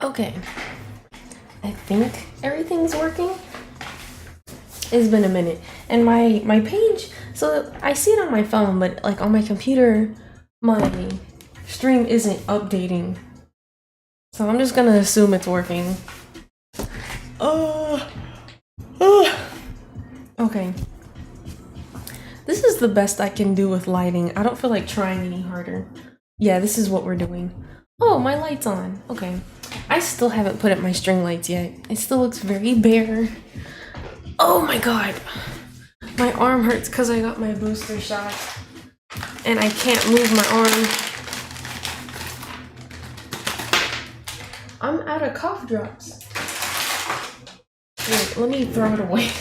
Okay, I think everything's working. It's been a minute, and my page. So I see it on my phone, but like on my computer, my stream isn't updating. So I'm just gonna assume it's working. Uh, okay. This is the best I can do with lighting. I don't feel like trying any harder. Yeah, this is what we're doing. Oh, my light's on. Okay. I still haven't put up my string lights yet. It still looks very bare. Oh my god. My arm hurts because I got my booster shot. And I can't move my arm. I'm out of cough drops. Wait, let me throw it away.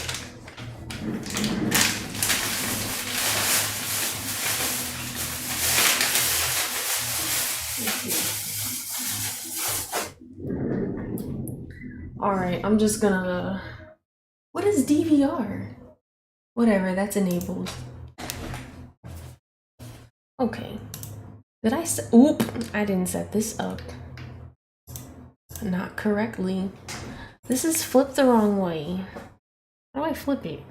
Alright, I'm just gonna... What is DVR? Whatever, that's enabled. Okay. Did I set... Oop! I didn't set this up. Not correctly. This is flipped the wrong way. How do I flip it?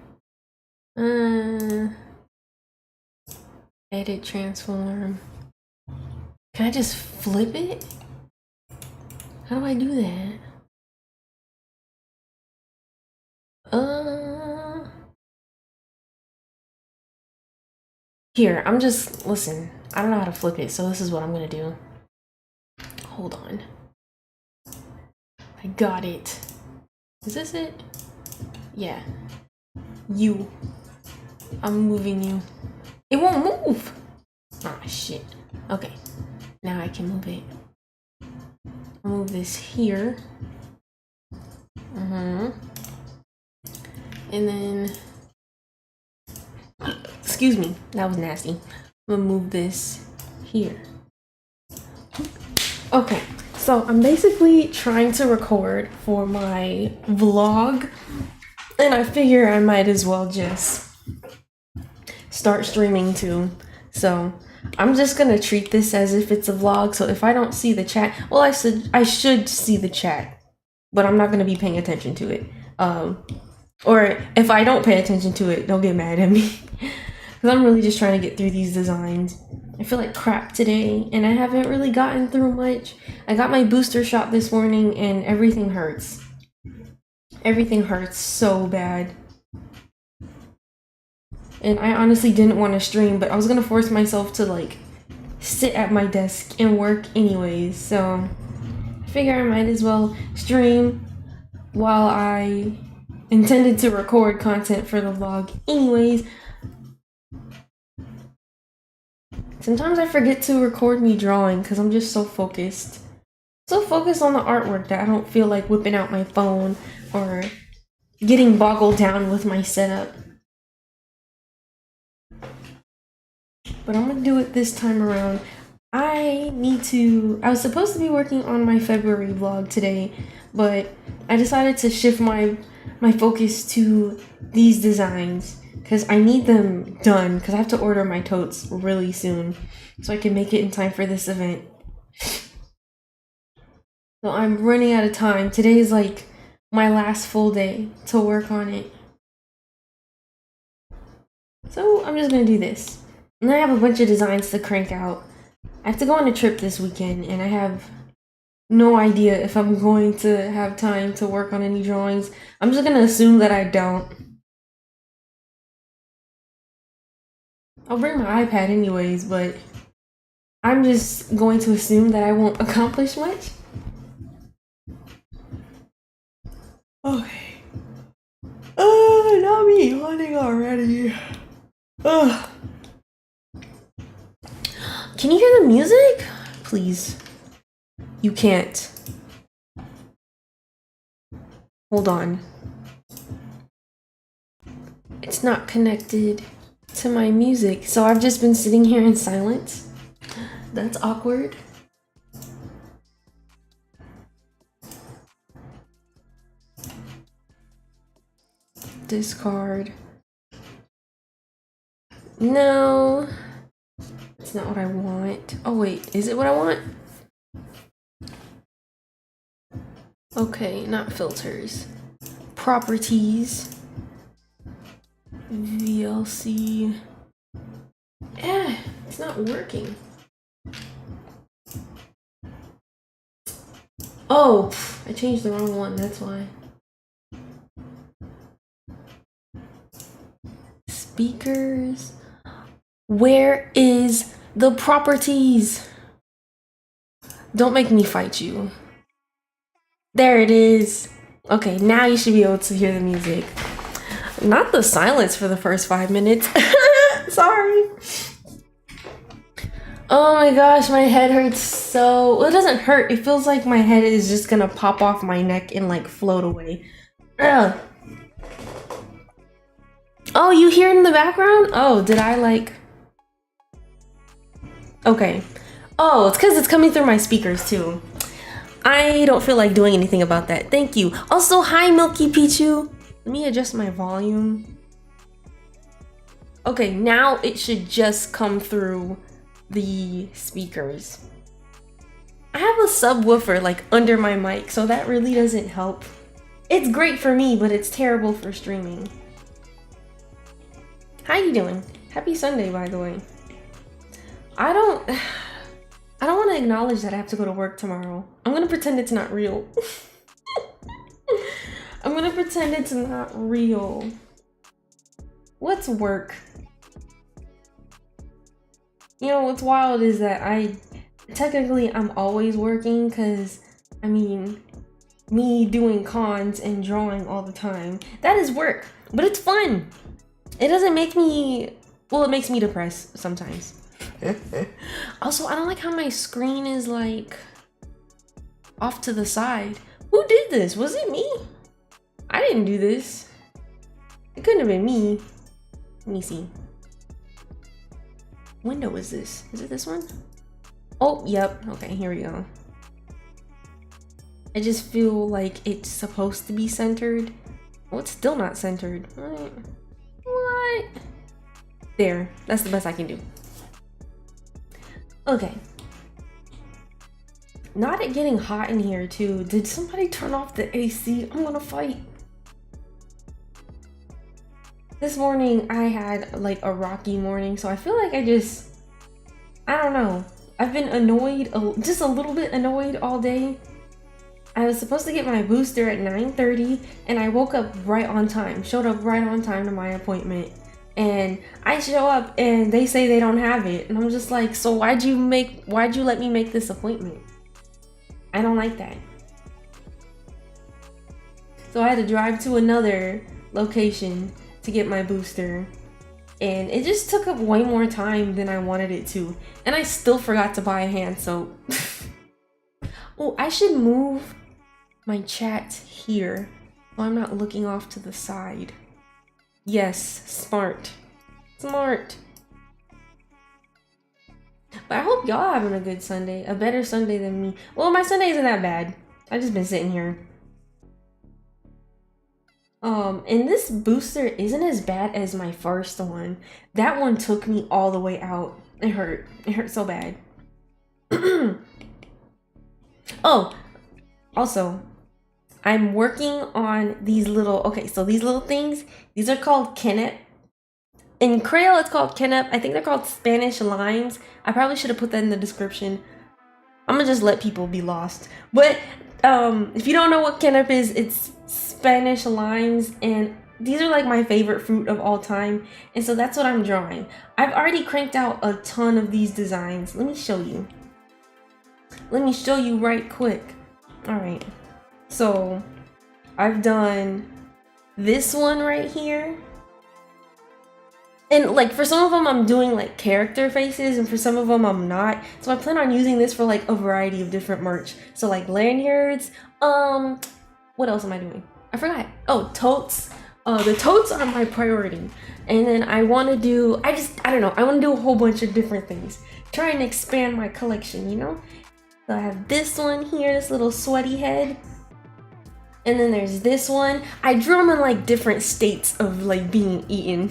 Edit transform. Can I just flip it? How do I do that? Here, I'm just, listen, I don't know how to flip it, so this is what I'm gonna do. Hold on. I got it. Is this it? Yeah. You. I'm moving you. It won't move! Ah, shit. Okay. Now I can move it. I'll move this here. And then... Excuse me, that was nasty. I'm gonna move this here. Okay, so I'm basically trying to record for my vlog, and I figure I might as well just start streaming too. So I'm just gonna treat this as if it's a vlog. So if I don't see the chat, well, I should see the chat, but I'm not gonna be paying attention to it. Or if I don't pay attention to it, don't get mad at me. Because I'm really just trying to get through these designs. I feel like crap today, and I haven't really gotten through much. I got my booster shot this morning, and everything hurts. Everything hurts so bad. And I honestly didn't want to stream, but I was going to force myself to, like, sit at my desk and work anyways. So I figure I might as well stream while I intended to record content for the vlog anyways. Sometimes I forget to record me drawing because I'm just so focused. So focused on the artwork that I don't feel like whipping out my phone or getting boggled down with my setup. But I'm gonna do it this time around. I was supposed to be working on my February vlog today, but I decided to shift my focus to these designs because I need them done because I have to order my totes really soon so I can make it in time for this event. So I'm running out of time. Today is like my last full day to work on it. So I'm just gonna do this. And I have a bunch of designs to crank out. I have to go on a trip this weekend and I have no idea if I'm going to have time to work on any drawings. I'm just gonna assume that I don't. I'll bring my iPad anyways, but I'm just going to assume that I won't accomplish much. Okay. Not me yawning already. Can you hear the music? Please. You can't. Hold on. It's not connected to my music, so I've just been sitting here in silence. That's awkward. Discard. No. It's not what I want. Oh wait, is it what I want? Okay, not filters. Properties. VLC. It's not working. Oh, I changed the wrong one, that's why. Speakers. Where is the properties? Don't make me fight you. There it is. Okay, now you should be able to hear the music. Not the silence for the first 5 minutes. Sorry. Oh my gosh, my head hurts so... Well, it doesn't hurt. It feels like my head is just gonna pop off my neck and like float away. Ugh. Oh, you hear it in the background? Oh, did I like... Okay. Oh, it's because it's coming through my speakers too. I don't feel like doing anything about that. Thank you. Also, hi, Milky Pichu. Let me adjust my volume. Okay, now it should just come through the speakers. I have a subwoofer like under my mic, so that really doesn't help. It's great for me, but it's terrible for streaming. How you doing? Happy Sunday, by the way. I don't want to acknowledge that I have to go to work tomorrow. I'm gonna pretend it's not real. I'm gonna pretend it's not real. What's work? You know, what's wild is that I'm always working because, I mean, me doing cons and drawing all the time, that is work, but it's fun. It doesn't make me, well, it makes me depressed sometimes. Also, I don't like how my screen is like off to the side. Who did this? Was it me? I didn't do this. It couldn't have been me. Let me see. Window is this? Is it this one? Oh, yep. Okay, here we go. I just feel like it's supposed to be centered. Oh, it's still not centered. What? There. That's the best I can do. Okay. Not it getting hot in here too. Did somebody turn off the AC? I'm gonna fight. This morning I had like a rocky morning, so I feel like I don't know. I've been annoyed, just a little bit annoyed all day. I was supposed to get my booster at 9:30 and I woke up right on time, showed up right on time to my appointment. And I show up and they say they don't have it. And I'm just like, so why'd you let me make this appointment? I don't like that. So I had to drive to another location to get my booster. And it just took up way more time than I wanted it to. And I still forgot to buy a hand soap. Oh, I should move my chat here so I'm not looking off to the side. Yes, smart. Smart. But I hope y'all having a good Sunday. A better Sunday than me. Well, my Sunday isn't that bad. I've just been sitting here. And this booster isn't as bad as my first one. That one took me all the way out. It hurt. It hurt so bad. Oh, also, I'm working on these little, okay, so these little things, these are called Kenep. In Creole, it's called Kenep. I think they're called Spanish limes. I probably should have put that in the description. I'm gonna just let people be lost. But if you don't know what Kenep is, it's Spanish limes, and these are like my favorite fruit of all time. And so that's what I'm drawing. I've already cranked out a ton of these designs. Let me show you. Let me show you right quick. All right. So I've done this one right here. And like for some of them I'm doing like character faces and for some of them I'm not. So I plan on using this for like a variety of different merch. So like lanyards, what else am I doing? I forgot. Oh, totes. The totes are my priority. And then I want to do, I don't know. I want to do a whole bunch of different things. Try and expand my collection, you know? So I have this one here, this little sweaty head. And then there's this one. I drew them in like different states of like being eaten.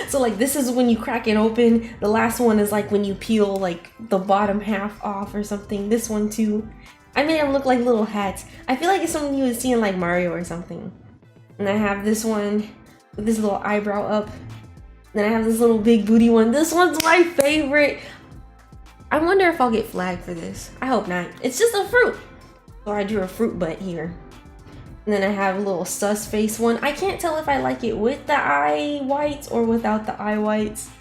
So like this is when you crack it open. The last one is like when you peel like the bottom half off or something. This one too. I made them look like little hats. I feel like it's something you would see in like Mario or something. And I have this one with this little eyebrow up. Then I have this little big booty one. This one's my favorite. I wonder if I'll get flagged for this. I hope not. It's just a fruit. So I drew a fruit butt here. And then I have a little sus face one. I can't tell if I like it with the eye whites or without the eye whites.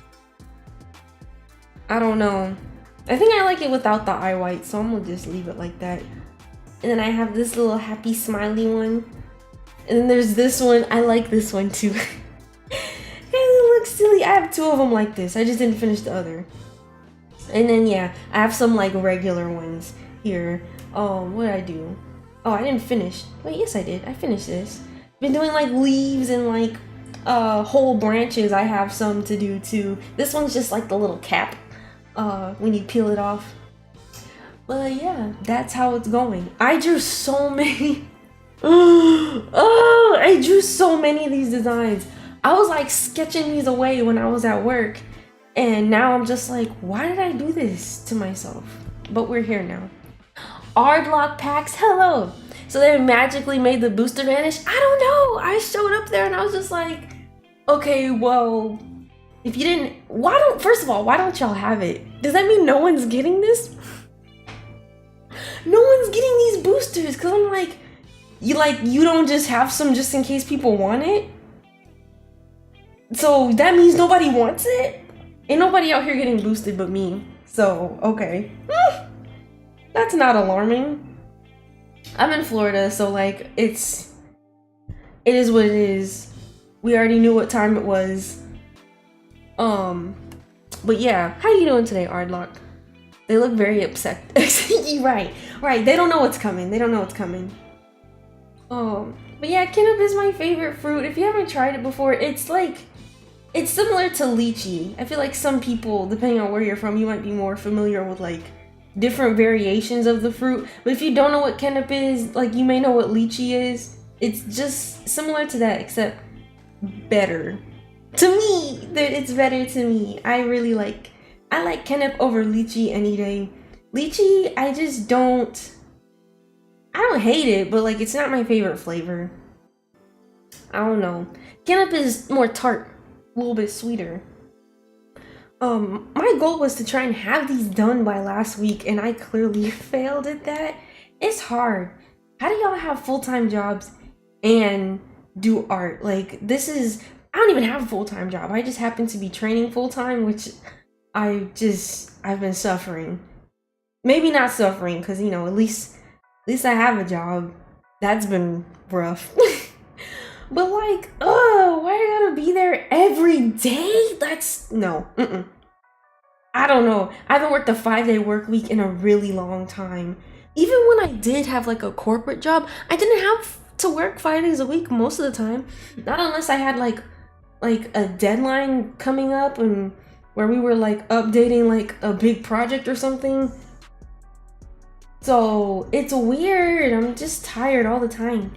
I don't know. I think I like it without the eye whites, so I'm gonna just leave it like that. And then I have this little happy smiley one. And then there's this one. I like this one too. It looks silly. I have two of them like this. I just didn't finish the other. And then yeah, I have some like regular ones here. What did I do? Oh, I didn't finish. Wait, yes I did. I finished this. Been doing like leaves and like whole branches. I have some to do too. This one's just like the little cap when you peel it off. But yeah, that's how it's going. I drew so many. Oh, I drew so many of these designs. I was like sketching these away when I was at work. And now I'm just like, why did I do this to myself? But we're here now. Ardlock packs, hello. So they magically made the booster vanish? I don't know. I showed up there and I was just like, okay, well, if you didn't, first of all, why don't y'all have it? Does that mean no one's getting this? No one's getting these boosters because I'm like, you don't just have some just in case people want it? So that means nobody wants it? Ain't nobody out here getting boosted but me. So, okay. That's not alarming. I'm in Florida, so like it is what it is. We already knew what time it was. But yeah, how you doing today, Ardlock? They look very upset. Right. They don't know what's coming. But yeah, Kenep is my favorite fruit. If you haven't tried it before, it's similar to lychee. I feel like some people, depending on where you're from, you might be more familiar with like different variations of the fruit. But if you don't know what Kenep is, like you may know what lychee is. It's just similar to that, except better. To me, it's better to me. I like Kenep over lychee any day. Lychee, I don't hate it, but like it's not my favorite flavor. I don't know. Kenep is more tart, a little bit sweeter. My goal was to try and have these done by last week, and I clearly failed at that. It's hard. How do y'all have full-time jobs and do art? Like I don't even have a full-time job. I just happen to be training full-time, which I've been suffering. Maybe not suffering, because at least I have a job. That's been rough. But like, why I gotta be there every day? No. I don't know. I haven't worked a 5-day work week in a really long time. Even when I did have like a corporate job, I didn't have to work 5 days a week most of the time. Not unless I had like a deadline coming up and where we were like updating like a big project or something. So it's weird. I'm just tired all the time.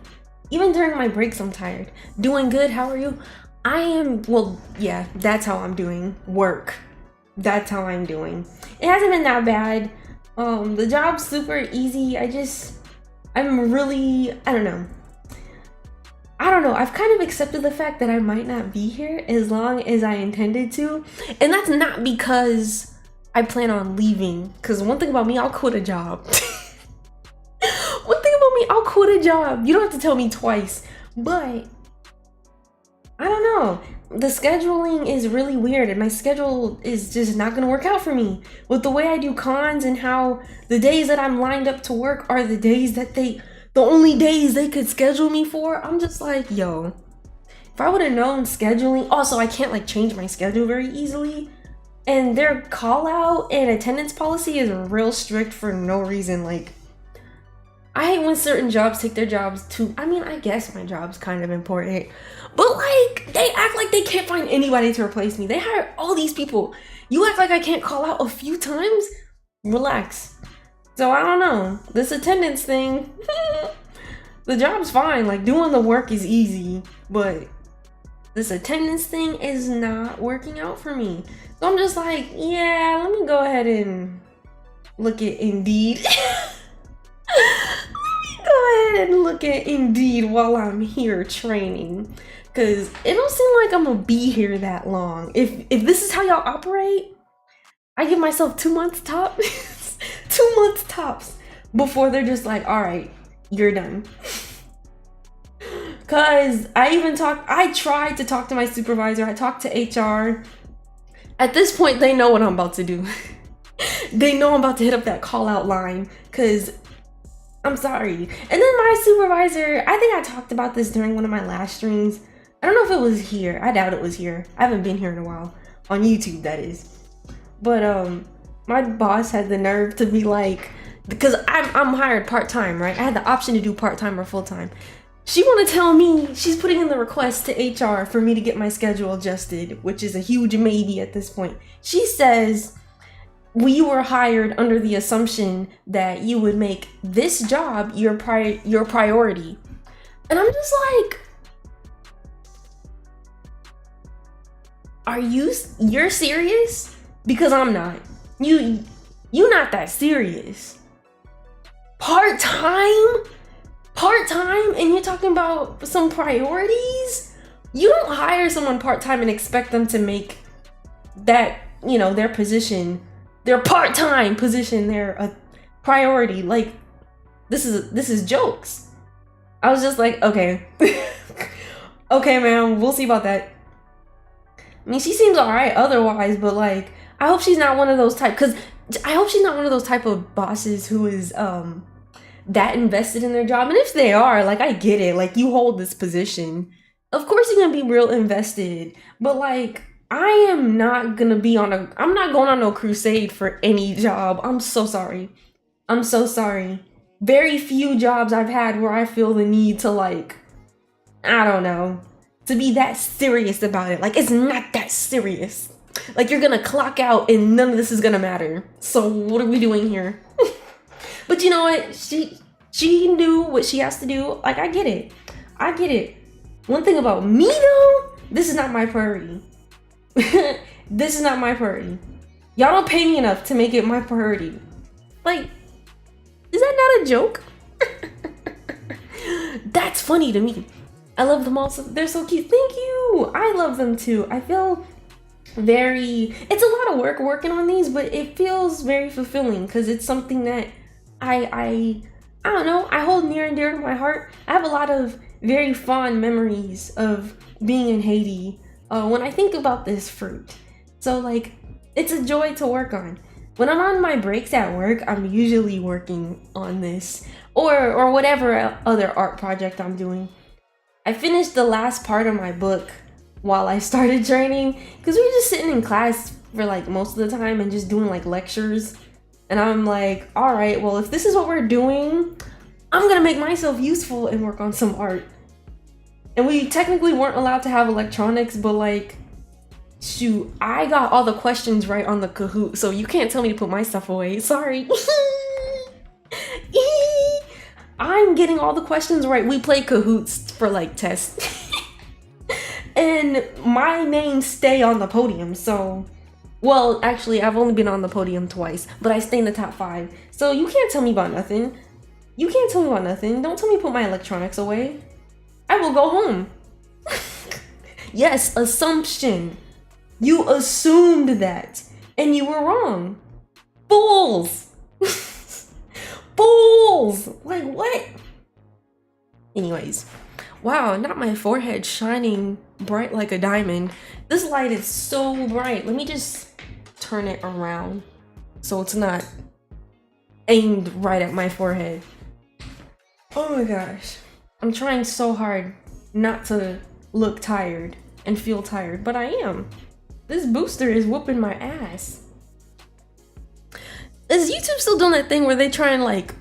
Even during my breaks, I'm tired. Doing good, how are you? I am, well, yeah, that's how I'm doing. Work. That's how I'm doing. It hasn't been that bad. The job's super easy. I'm really, I don't know. I've kind of accepted the fact that I might not be here as long as I intended to. And that's not because I plan on leaving. Because one thing about me, I'll quit a job. I'll quit a job. You don't have to tell me twice. But I don't know. The scheduling is really weird, and my schedule is just not gonna work out for me. With the way I do cons and how the days that I'm lined up to work are the days that the only days they could schedule me for, I'm just like, yo, if I would have known scheduling. Also, I can't like change my schedule very easily. And their call out and attendance policy is real strict for no reason. Like, I hate when certain jobs take their jobs too. I mean, I guess my job's kind of important, but like they act like they can't find anybody to replace me. They hire all these people. You act like I can't call out a few times? Relax. So I don't know. This attendance thing, the job's fine. Like doing the work is easy, but this attendance thing is not working out for me. So I'm just like, yeah, let me go ahead and look at Indeed. ahead and look at Indeed while I'm here training, because it don't seem like I'm gonna be here that long. If this is how y'all operate, I give myself 2 months tops, 2 months tops before they're just like, all right, you're done. Cause I tried to talk to my supervisor, I talked to HR. At this point, they know what I'm about to do. They know I'm about to hit up that call out line, cause I'm sorry. And then my supervisor, I think I talked about this during one of my last streams. I don't know if it was here. I doubt it was here. I haven't been here in a while. On YouTube, that is. But my boss had the nerve to be like, because I'm hired part-time, right? I had the option to do part-time or full-time. She want to tell me she's putting in the request to HR for me to get my schedule adjusted, which is a huge maybe at this point. She says, we were hired under the assumption that you would make this job your priority. And I'm just like, you're serious? Because I'm not. You not that serious. Part-time, and you're talking about some priorities? You don't hire someone part-time and expect them to make that, their position, their part-time position, their priority. Like, this is jokes. I was just like, okay. Okay, man, we'll see about that. I mean, she seems alright otherwise, but like, I hope she's not one of those type of bosses who is that invested in their job. And if they are, like, I get it. Like, you hold this position, of course you're gonna be real invested. But like, I'm not going on no crusade for any job. I'm so sorry. Very few jobs I've had where I feel the need to, like, I don't know, to be that serious about it. Like, it's not that serious. Like, you're gonna clock out and none of this is gonna matter. So what are we doing here? But you know what? She can do what she has to do. Like, I get it. One thing about me though, this is not my priority. This is not my priority. Y'all don't pay me enough to make it my priority. Like, is that not a joke? That's funny to me. I love them all. They're so cute. Thank you. I love them too. I feel it's a lot of work working on these, but it feels very fulfilling because it's something that I don't know, I hold near and dear to my heart. I have a lot of very fond memories of being in Haiti when I think about this fruit. So like, it's a joy to work on. When I'm on my breaks at work, I'm usually working on this or whatever other art project I'm doing. I finished the last part of my book while I started training because we were just sitting in class for like most of the time and just doing like lectures. And I'm like, all right, well, if this is what we're doing, I'm gonna make myself useful and work on some art. And we technically weren't allowed to have electronics, but like, shoot, I got all the questions right on the Kahoot, so you can't tell me to put my stuff away. Sorry. I'm getting all the questions right. We play Kahoots for like tests. And my names stay on the podium, so... Well, actually, I've only been on the podium twice, but I stay in the top 5. So you can't tell me about nothing. Don't tell me to put my electronics away. I will go home. Yes, assumption. You assumed that, and you were wrong. Fools! Fools! Like, what? Anyways. Wow, not my forehead shining bright like a diamond. This light is so bright. Let me just turn it around so it's not aimed right at my forehead. Oh my gosh. I'm trying so hard not to look tired and feel tired, but I am. This booster is whooping my ass. Is YouTube still doing that thing where they try and like...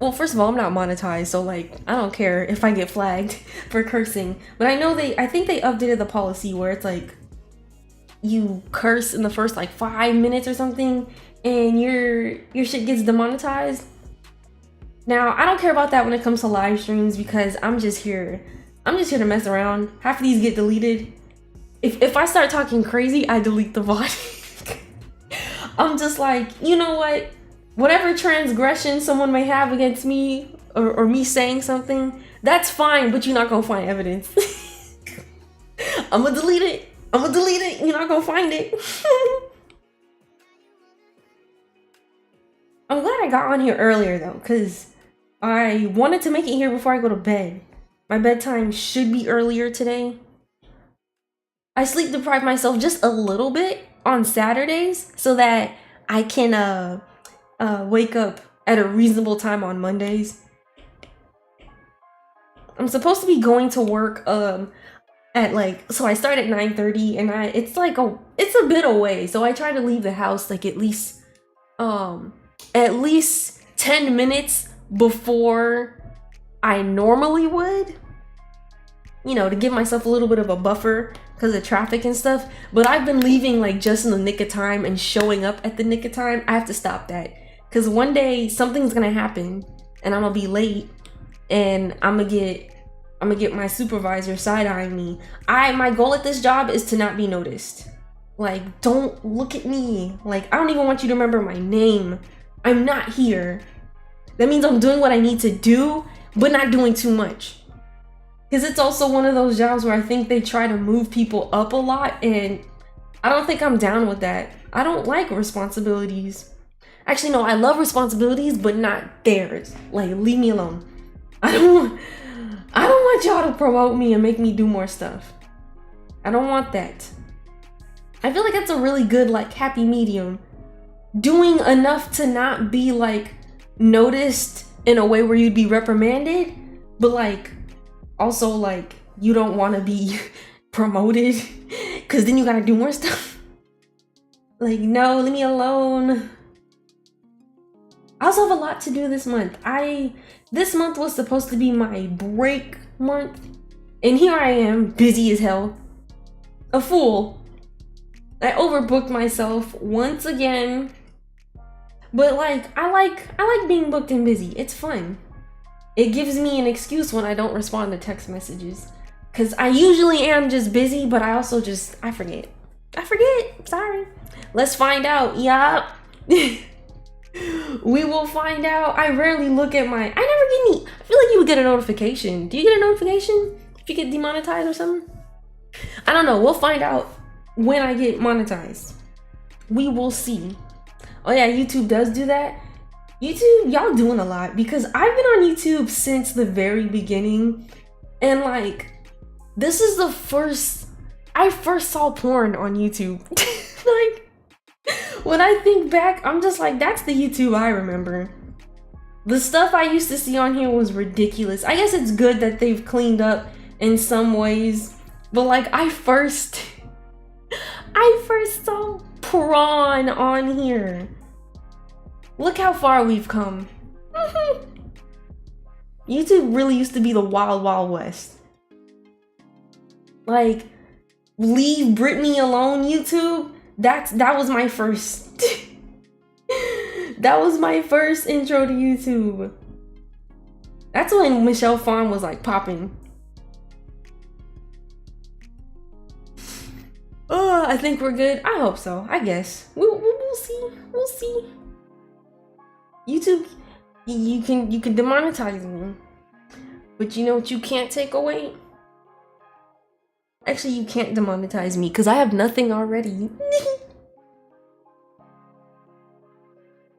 Well, first of all, I'm not monetized, so like, I don't care if I get flagged for cursing. But I think they updated the policy where it's like, you curse in the first like 5 minutes or something, and your shit gets demonetized. Now, I don't care about that when it comes to live streams because I'm just here to mess around. Half of these get deleted. If I start talking crazy, I delete the VOD. I'm just like, you know what? Whatever transgression someone may have against me, or me saying something, that's fine, but you're not gonna find evidence. I'm gonna delete it. I'm gonna delete it. You're not gonna find it. I'm glad I got on here earlier though, because I wanted to make it here before I go to bed. My bedtime should be earlier today. I sleep deprive myself just a little bit on Saturdays so that I can wake up at a reasonable time on Mondays. I'm supposed to be going to work at like, so I start at 9:30 and it's a bit away, so I try to leave the house like at least 10 minutes before I normally would, you know, to give myself a little bit of a buffer because of traffic and stuff. But I've been leaving like just in the nick of time and showing up at the nick of time. I have to stop that, because one day something's gonna happen and I'm gonna be late and I'm gonna get my supervisor side-eyeing me. My goal at this job is to not be noticed. Like, don't look at me. Like, I don't even want you to remember my name. I'm not here. That means I'm doing what I need to do, but not doing too much. Because it's also one of those jobs where I think they try to move people up a lot, and I don't think I'm down with that. I don't like responsibilities. Actually, no, I love responsibilities, but not theirs. Like, leave me alone. I don't want y'all to promote me and make me do more stuff. I don't want that. I feel like that's a really good, like, happy medium. Doing enough to not be, like, noticed in a way where you'd be reprimanded, but, like, also, like, you don't want to be promoted because then you gotta do more stuff. Like, no, leave me alone. I also have a lot to do this month. This month was supposed to be my break month, and here I am, busy as hell. A fool. I overbooked myself once again. But like, I like being booked and busy. It's fun. It gives me an excuse when I don't respond to text messages. Cause I usually am just busy, but I also I forget. Sorry. Let's find out. Yup. We will find out. I rarely look at I never get any. I feel like you would get a notification. Do you get a notification if you get demonetized or something? I don't know. We'll find out when I get monetized. We will see. Oh yeah, YouTube does do that. YouTube, y'all doing a lot, because I've been on YouTube since the very beginning, and like, this is I first saw porn on YouTube. Like, when I think back, I'm just like, that's the YouTube I remember. The stuff I used to see on here was ridiculous. I guess it's good that they've cleaned up in some ways, but like, I first saw prawn on here. Look how far we've come. YouTube really used to be the wild, wild west. Like, leave Britney alone, YouTube. That was my first. That was my first intro to YouTube. That's when Michelle Phan was like popping. I think we're good. I hope so. I guess we'll see. We'll see. YouTube, you can demonetize me, but you know what you can't take away? Actually, you can't demonetize me because I have nothing already.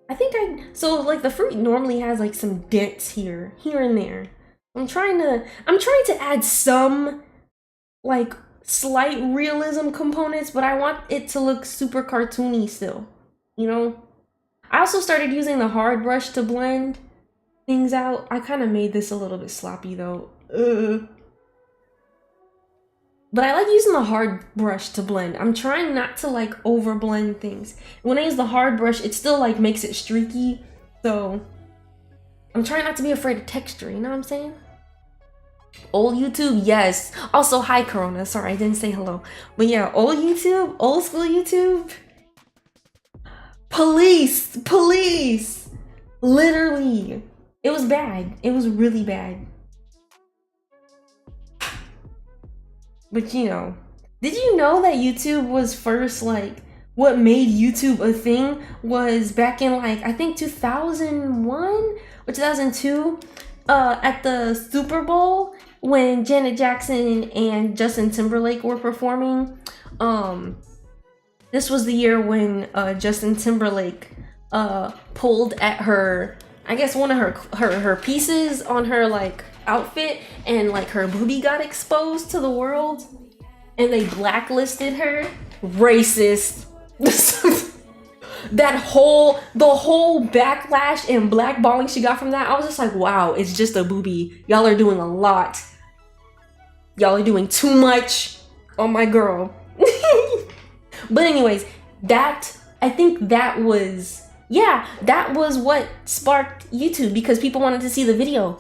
I think so like the fruit normally has like some dents here and there. I'm trying to add some like slight realism components, but I want it to look super cartoony still, you know? I also started using the hard brush to blend things out. I kind of made this a little bit sloppy though. But I like using the hard brush to blend. I'm trying not to like over blend things. When I use the hard brush, it still like makes it streaky. So I'm trying not to be afraid of texture, you know what I'm saying? Old YouTube, yes. Also, hi Corona. Sorry, I didn't say hello. But yeah, old YouTube, old school YouTube. Police. Literally. It was bad. It was really bad. But you know, did you know that YouTube was first, like, what made YouTube a thing was back in like, I think 2001 or 2002, at the Super Bowl when Janet Jackson and Justin Timberlake were performing. This was the year when Justin Timberlake pulled at her, I guess one of her pieces on her like outfit, and like her boobie got exposed to the world, and they blacklisted her. Racist. The whole backlash and blackballing she got from that, I was just like, wow, it's just a boobie. Y'all are doing a lot. Y'all are doing too much on my girl. But anyways, I think that was what sparked YouTube, because people wanted to see the video.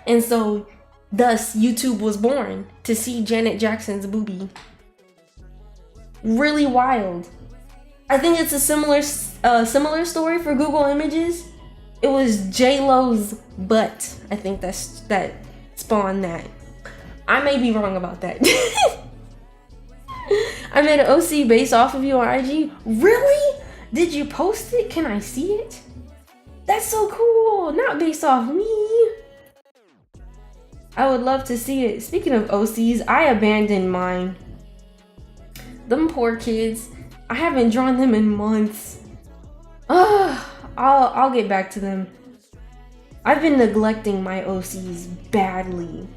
And so thus YouTube was born, to see Janet Jackson's boobie. Really wild. I think it's a similar story for Google Images. It was J-Lo's butt. I think that spawned that. I may be wrong about that. I made an OC based off of you on IG. Really? Did you post it? Can I see it? That's so cool. Not based off me. I would love to see it. Speaking of OCs, I abandoned mine. Them poor kids. I haven't drawn them in months. I'll get back to them. I've been neglecting my OCs badly.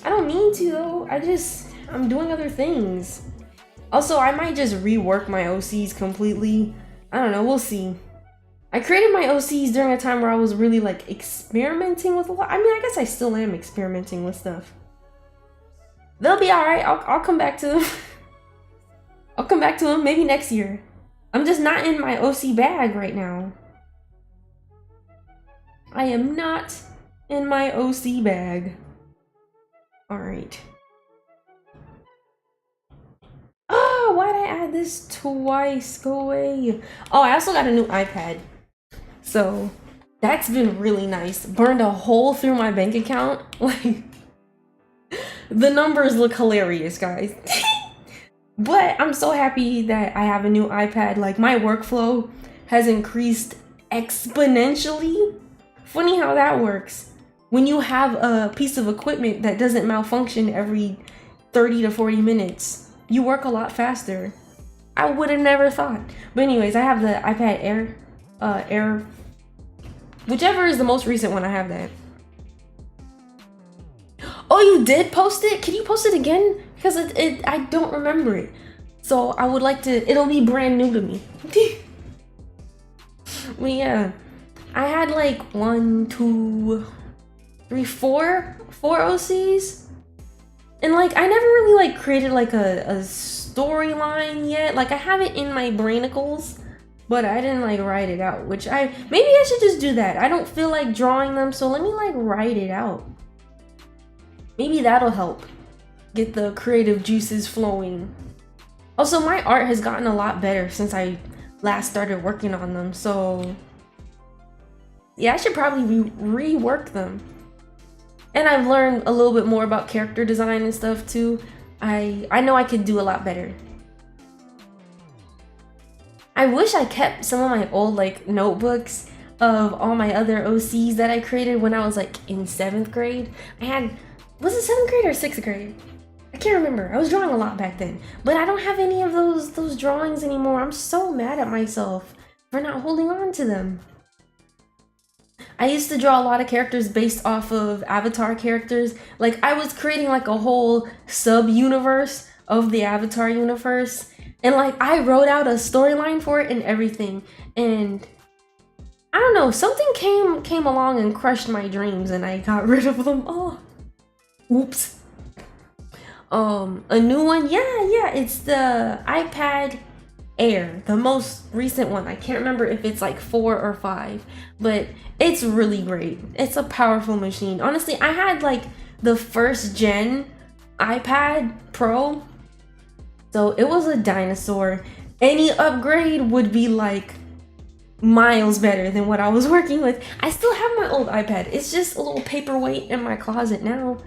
I don't mean to though. I'm doing other things. Also, I might just rework my OCs completely. I don't know, we'll see. I created my OCs during a time where I was really like experimenting with a lot. I mean, I guess I still am experimenting with stuff. They'll be alright. I'll come back to them. I'll come back to them maybe next year. I'm just not in my OC bag right now. I am not in my OC bag. Alright. Oh, why'd I add this twice? Go away. Oh, I also got a new iPad. So that's been really nice. Burned a hole through my bank account. Like, the numbers look hilarious, guys. But I'm so happy that I have a new iPad. Like, my workflow has increased exponentially. Funny how that works. When you have a piece of equipment that doesn't malfunction every 30 to 40 minutes, you work a lot faster. I would have never thought. But anyways, I have the iPad Air, whichever is the most recent one. I have that. Oh, you did post it? Can you post it again? Because I don't remember it. So I would like to, it'll be brand new to me. Well, yeah, I had like 1, 2, 3, 4 OCs. And like, I never really like created like a storyline yet. Like, I have it in my brainicles, but I didn't like write it out, which maybe I should just do that. I don't feel like drawing them, so let me like write it out. Maybe that'll help get the creative juices flowing. Also, my art has gotten a lot better since I last started working on them, so yeah, I should probably rework them. And I've learned a little bit more about character design and stuff too. I know I could do a lot better. I wish I kept some of my old like notebooks of all my other OCs that I created when I was like in 7th grade. Was it 7th grade or 6th grade? I can't remember. I was drawing a lot back then, but I don't have any of those drawings anymore. I'm so mad at myself for not holding on to them. I used to draw a lot of characters based off of Avatar characters. Like, I was creating like a whole sub-universe of the Avatar universe, and like I wrote out a storyline for it and everything, and I don't know, something came along and crushed my dreams and I got rid of them all. Oops. A new one, yeah, it's the iPad Air, the most recent one. I can't remember if it's like 4 or 5, but it's really great. It's a powerful machine. Honestly, I had like the 1st gen iPad Pro, so it was a dinosaur. Any upgrade would be like miles better than what I was working with. I still have my old iPad. It's just a little paperweight in my closet now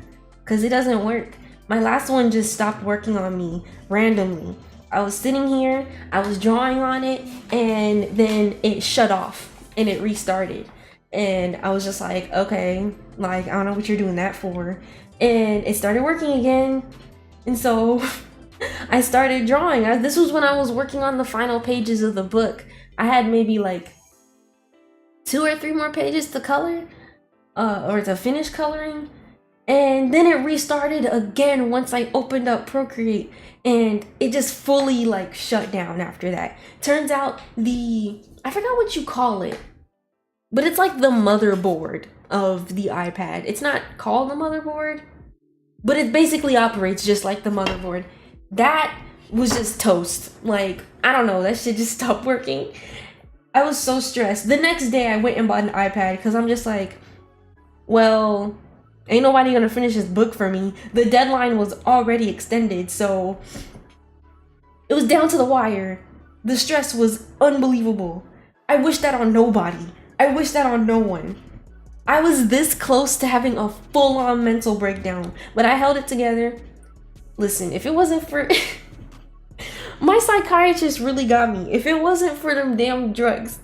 because it doesn't work. My last one just stopped working on me randomly. I was sitting here, I was drawing on it, and then it shut off and it restarted. And I was just like, okay, like I don't know what you're doing that for. And it started working again. And so I started drawing. This was when I was working on the final pages of the book. I had maybe like 2 or 3 more pages to color, or to finish coloring. And then it restarted again once I opened up Procreate, and it just fully like shut down after that. Turns out I forgot what you call it, but it's like the motherboard of the iPad. It's not called the motherboard, but it basically operates just like the motherboard. That was just toast. Like, I don't know, that shit just stopped working. I was so stressed. The next day I went and bought an iPad because I'm just like, well, ain't nobody gonna finish this book for me. The deadline was already extended, so it was down to the wire. The stress was unbelievable. I wish that on nobody. I wish that on no one. I was this close to having a full-on mental breakdown, but I held it together. Listen, if it wasn't for... My psychiatrist really got me. If it wasn't for them damn drugs,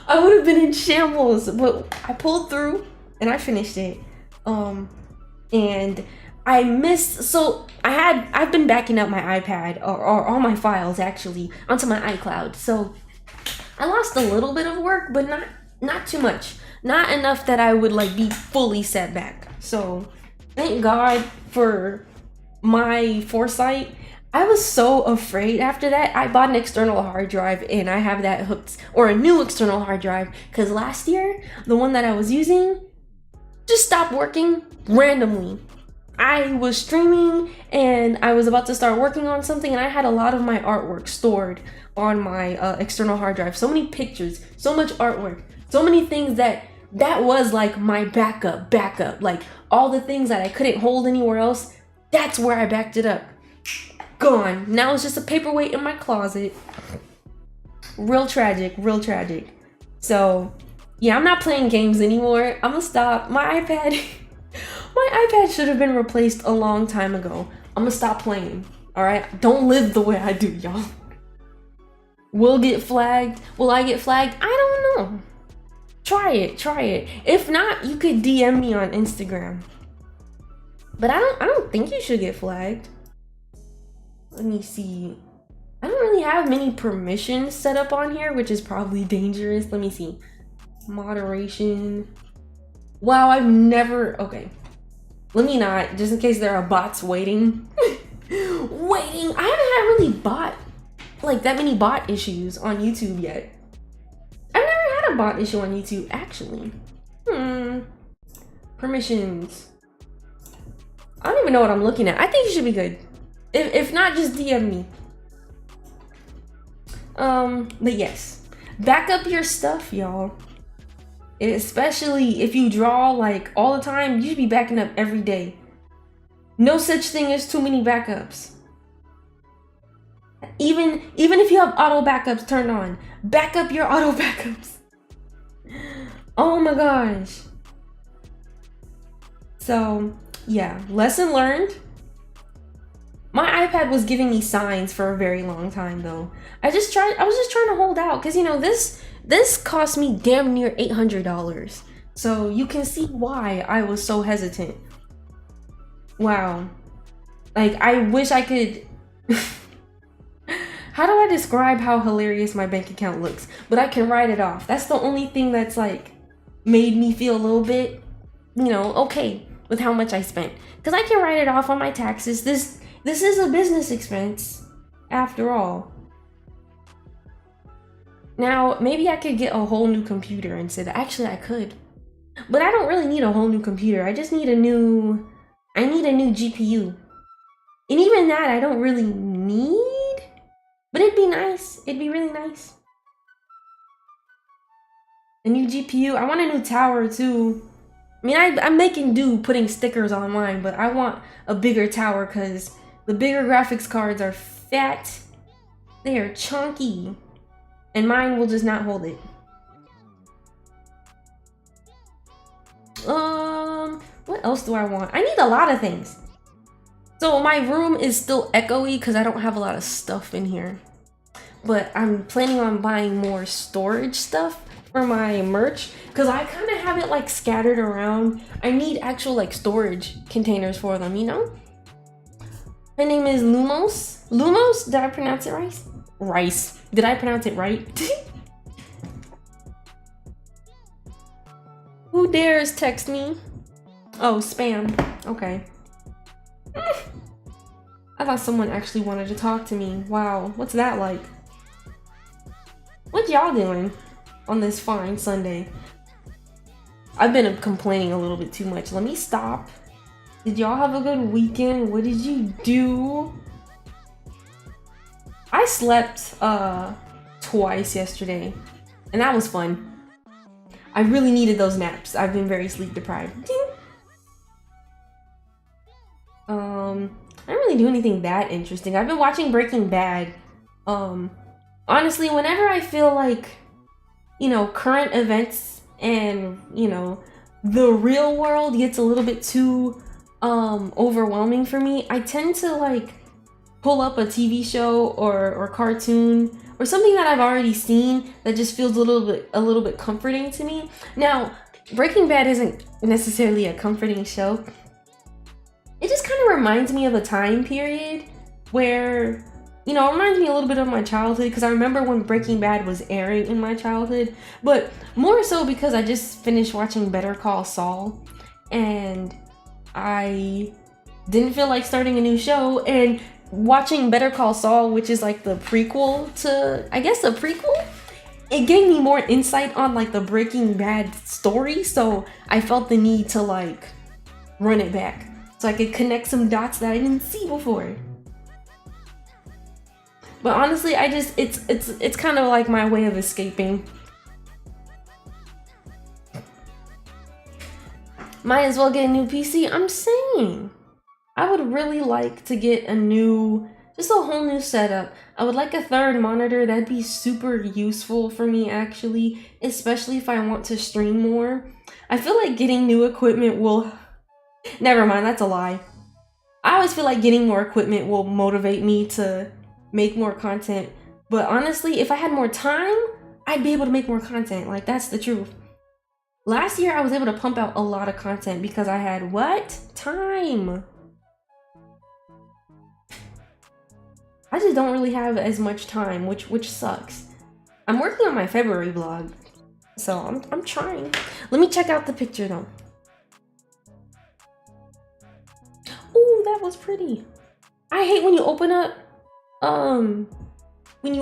I would have been in shambles, but I pulled through and I finished it. And I missed, so I've been backing up my iPad or all my files actually onto my iCloud. So I lost a little bit of work, but not too much. Not enough that I would like be fully set back. So thank God for my foresight. I was so afraid after that. I bought an external hard drive and I have that hooked, or a new external hard drive, because last year the one that I was using just stopped working randomly. I was streaming and I was about to start working on something, and I had a lot of my artwork stored on my external hard drive. So many pictures, so much artwork, so many things that was like my backup. Like all the things that I couldn't hold anywhere else, that's where I backed it up. Gone. Now it's just a paperweight in my closet. Real tragic, real tragic. So yeah, I'm not playing games anymore. I'm gonna stop. My iPad should have been replaced a long time ago. I'm gonna stop playing. All right, don't live the way I do, y'all. Will get flagged? Will I get flagged? I don't know. Try it. If not, you could DM me on Instagram. But I don't think you should get flagged. Let me see. I don't really have many permissions set up on here, which is probably dangerous. Let me see. Moderation. Wow, I've never... Okay. Let me not, just in case there are bots waiting. Waiting! I haven't had really that many bot issues on YouTube yet. I've never had a bot issue on YouTube, actually. Permissions. I don't even know what I'm looking at. I think it should be good. If not, just DM me. But yes, back up your stuff, y'all. Especially if you draw like all the time, you should be backing up every day. No such thing as too many backups. Even if you have auto backups turned on, back up your auto backups. Oh my gosh. So yeah, lesson learned. My iPad was giving me signs for a very long time though. I was just trying to hold out, because you know this cost me damn near $800. So you can see why I was so hesitant. Wow. Like, I wish I could how do I describe how hilarious my bank account looks? But I can write it off. That's the only thing that's like made me feel a little bit, you know, okay with how much I spent. Because I can write it off on my taxes. This is a business expense, after all. Now, maybe I could get a whole new computer instead. Actually, I could. But I don't really need a whole new computer. I just need a new GPU. And even that, I don't really need. But it'd be nice. It'd be really nice. A new GPU. I want a new tower, too. I mean, I'm making do putting stickers on mine, but I want a bigger tower because the bigger graphics cards are fat. They are chunky. And mine will just not hold it. What else do I want? I need a lot of things. So my room is still echoey because I don't have a lot of stuff in here. But I'm planning on buying more storage stuff for my merch because I kind of have it like scattered around. I need actual like storage containers for them, you know? Her name is Lumos. Lumos? Did I pronounce it right? Rice. Did I pronounce it right? Who dares text me? Oh, spam. Okay. I thought someone actually wanted to talk to me. Wow, what's that like? What y'all doing on this fine Sunday? I've been complaining a little bit too much. Let me stop. Did y'all have a good weekend? What did you do? I slept twice yesterday, and that was fun. I really needed those naps. I've been very sleep deprived. I don't really do anything that interesting. I've been watching Breaking Bad. Honestly, whenever I feel like, you know, current events and, you know, the real world gets a little bit too overwhelming for me, I tend to like pull up a TV show or cartoon or something that I've already seen that just feels a little bit comforting to me. Now, Breaking Bad isn't necessarily a comforting show. It just kind of reminds me of a time period where, you know, it reminds me a little bit of my childhood because I remember when Breaking Bad was airing in my childhood, but more so because I just finished watching Better Call Saul and I didn't feel like starting a new show, and watching Better Call Saul, which is like the prequel to, I guess, a prequel, it gave me more insight on like the Breaking Bad story, so I felt the need to like run it back so I could connect some dots that I didn't see before. But honestly, I just, it's kind of like my way of escaping. Might as well get a new PC. I'm saying, I would really like to get a new, just a whole new setup. I would like a third monitor. That'd be super useful for me actually, especially if I want to stream more. I feel like getting new equipment will, never mind, that's a lie. I always feel like getting more equipment will motivate me to make more content. But honestly, if I had more time, I'd be able to make more content. Like, that's the truth. Last year, I was able to pump out a lot of content because I had what? Time. I just don't really have as much time, which sucks. I'm working on my February vlog, so I'm trying. Let me check out the picture though. Ooh, that was pretty. I hate when you open up, what do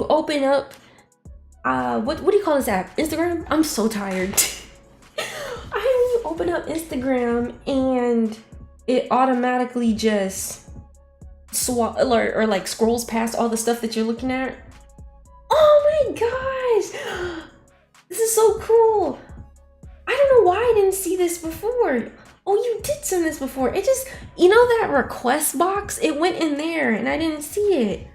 you call this app? Instagram? I'm so tired. I hate when you open up Instagram and it automatically just or like scrolls past all the stuff that you're looking at. Oh my gosh, this is so cool. I don't know why I didn't see this before. Oh, you did send this before. It just, you know that request box? It went in there and I didn't see it.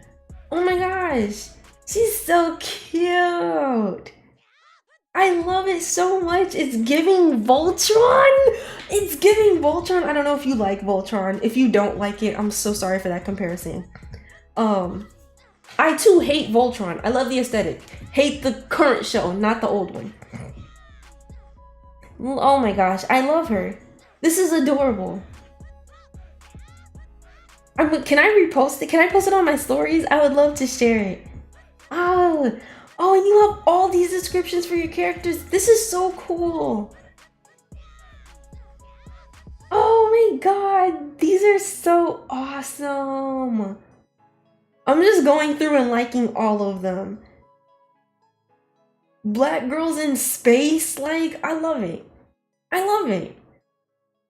Oh my gosh, she's so cute. I love it so much. It's giving Voltron. It's giving Voltron. I don't know if you like Voltron. If you don't like it, I'm so sorry for that comparison. I too hate Voltron. I love the aesthetic. Hate the current show, not the old one. Oh my gosh, I love her. This is adorable. Can I repost it? Can I post it on my stories? I would love to share it. Oh, and you have all these descriptions for your characters. This is so cool. Oh my god, these are so awesome. I'm just going through and liking all of them. Black girls in space, like, I love it. I love it.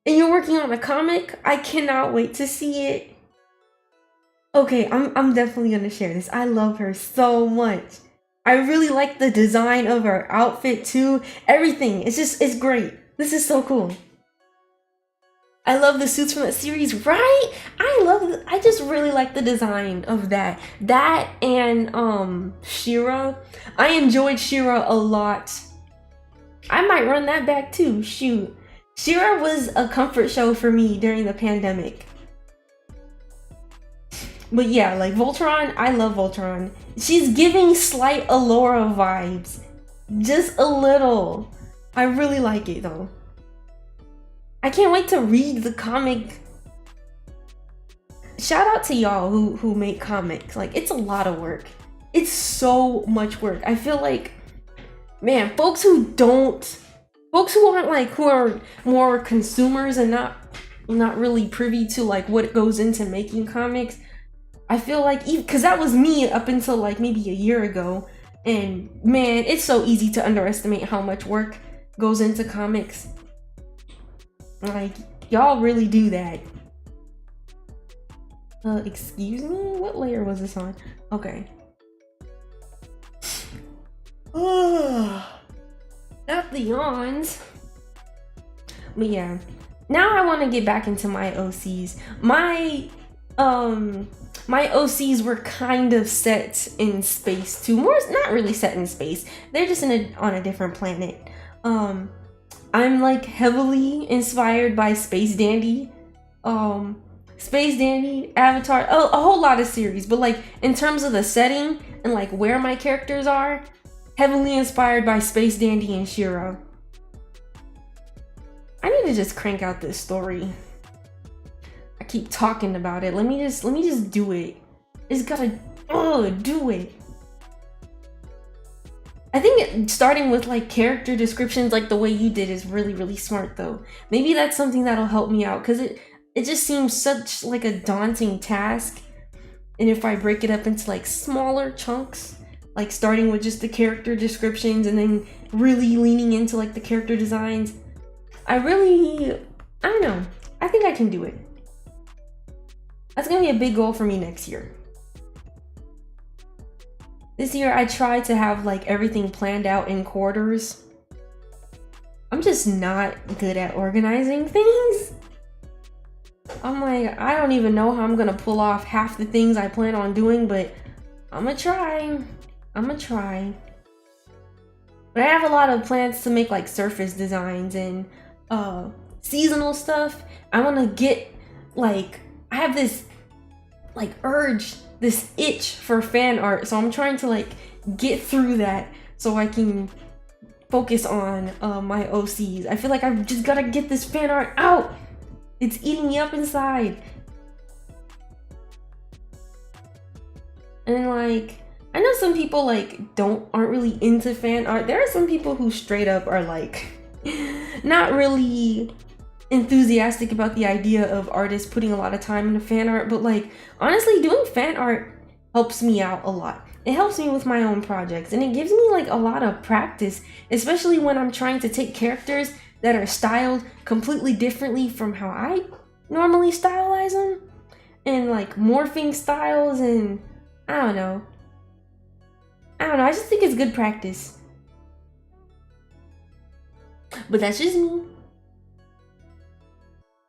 And you're working on a comic? I cannot wait to see it. Okay, I'm definitely gonna share this. I love her so much. I really like the design of her outfit too. Everything, it's great. This is so cool. I love the suits from that series, right? I just really like the design of that. That and She-Ra. I enjoyed She-Ra a lot. I might run that back too, shoot. She-Ra was a comfort show for me during the pandemic. But yeah, like Voltron, I love Voltron. She's giving slight Allura vibes. Just a little. I really like it though. I can't wait to read the comic. Shout out to y'all who make comics. Like, it's a lot of work. It's so much work. I feel like, man, folks who aren't like, who are more consumers and not really privy to like what goes into making comics. I feel like, because that was me up until like maybe a year ago. And man, it's so easy to underestimate how much work goes into comics. Like, y'all really do that. Excuse me? What layer was this on? Okay. Not the yawns. But yeah. Now I want to get back into my OCs. My OCs were kind of set in space too. More, not really set in space. They're just on a different planet. I'm like heavily inspired by Space Dandy. Space Dandy, Avatar, a whole lot of series, but like in terms of the setting and like where my characters are, heavily inspired by Space Dandy and Shiro. I need to just crank out this story. I keep talking about it. Let me just do it. It's gotta do it. I think starting with like character descriptions like the way you did is really, really smart though. Maybe that's something that'll help me out, because it just seems such like a daunting task. And if I break it up into like smaller chunks, like starting with just the character descriptions and then really leaning into like the character designs, I don't know. I think I can do it. That's gonna be a big goal for me next year. This year I tried to have like everything planned out in quarters. I'm just not good at organizing things. I'm like, I don't even know how I'm gonna pull off half the things I plan on doing, but I'm gonna try. But I have a lot of plans to make like surface designs and seasonal stuff. I want to get like, I have this like urge, this itch for fan art, so I'm trying to like get through that so I can focus on my OCs. I feel like I've just gotta get this fan art out. It's eating me up inside. And like, I know some people like aren't really into fan art. There are some people who straight up are like not really enthusiastic about the idea of artists putting a lot of time into fan art, but like honestly, doing fan art helps me out a lot. It helps me with my own projects, and it gives me like a lot of practice, especially when I'm trying to take characters that are styled completely differently from how I normally stylize them, and like morphing styles, and I don't know, I just think it's good practice. But that's just me.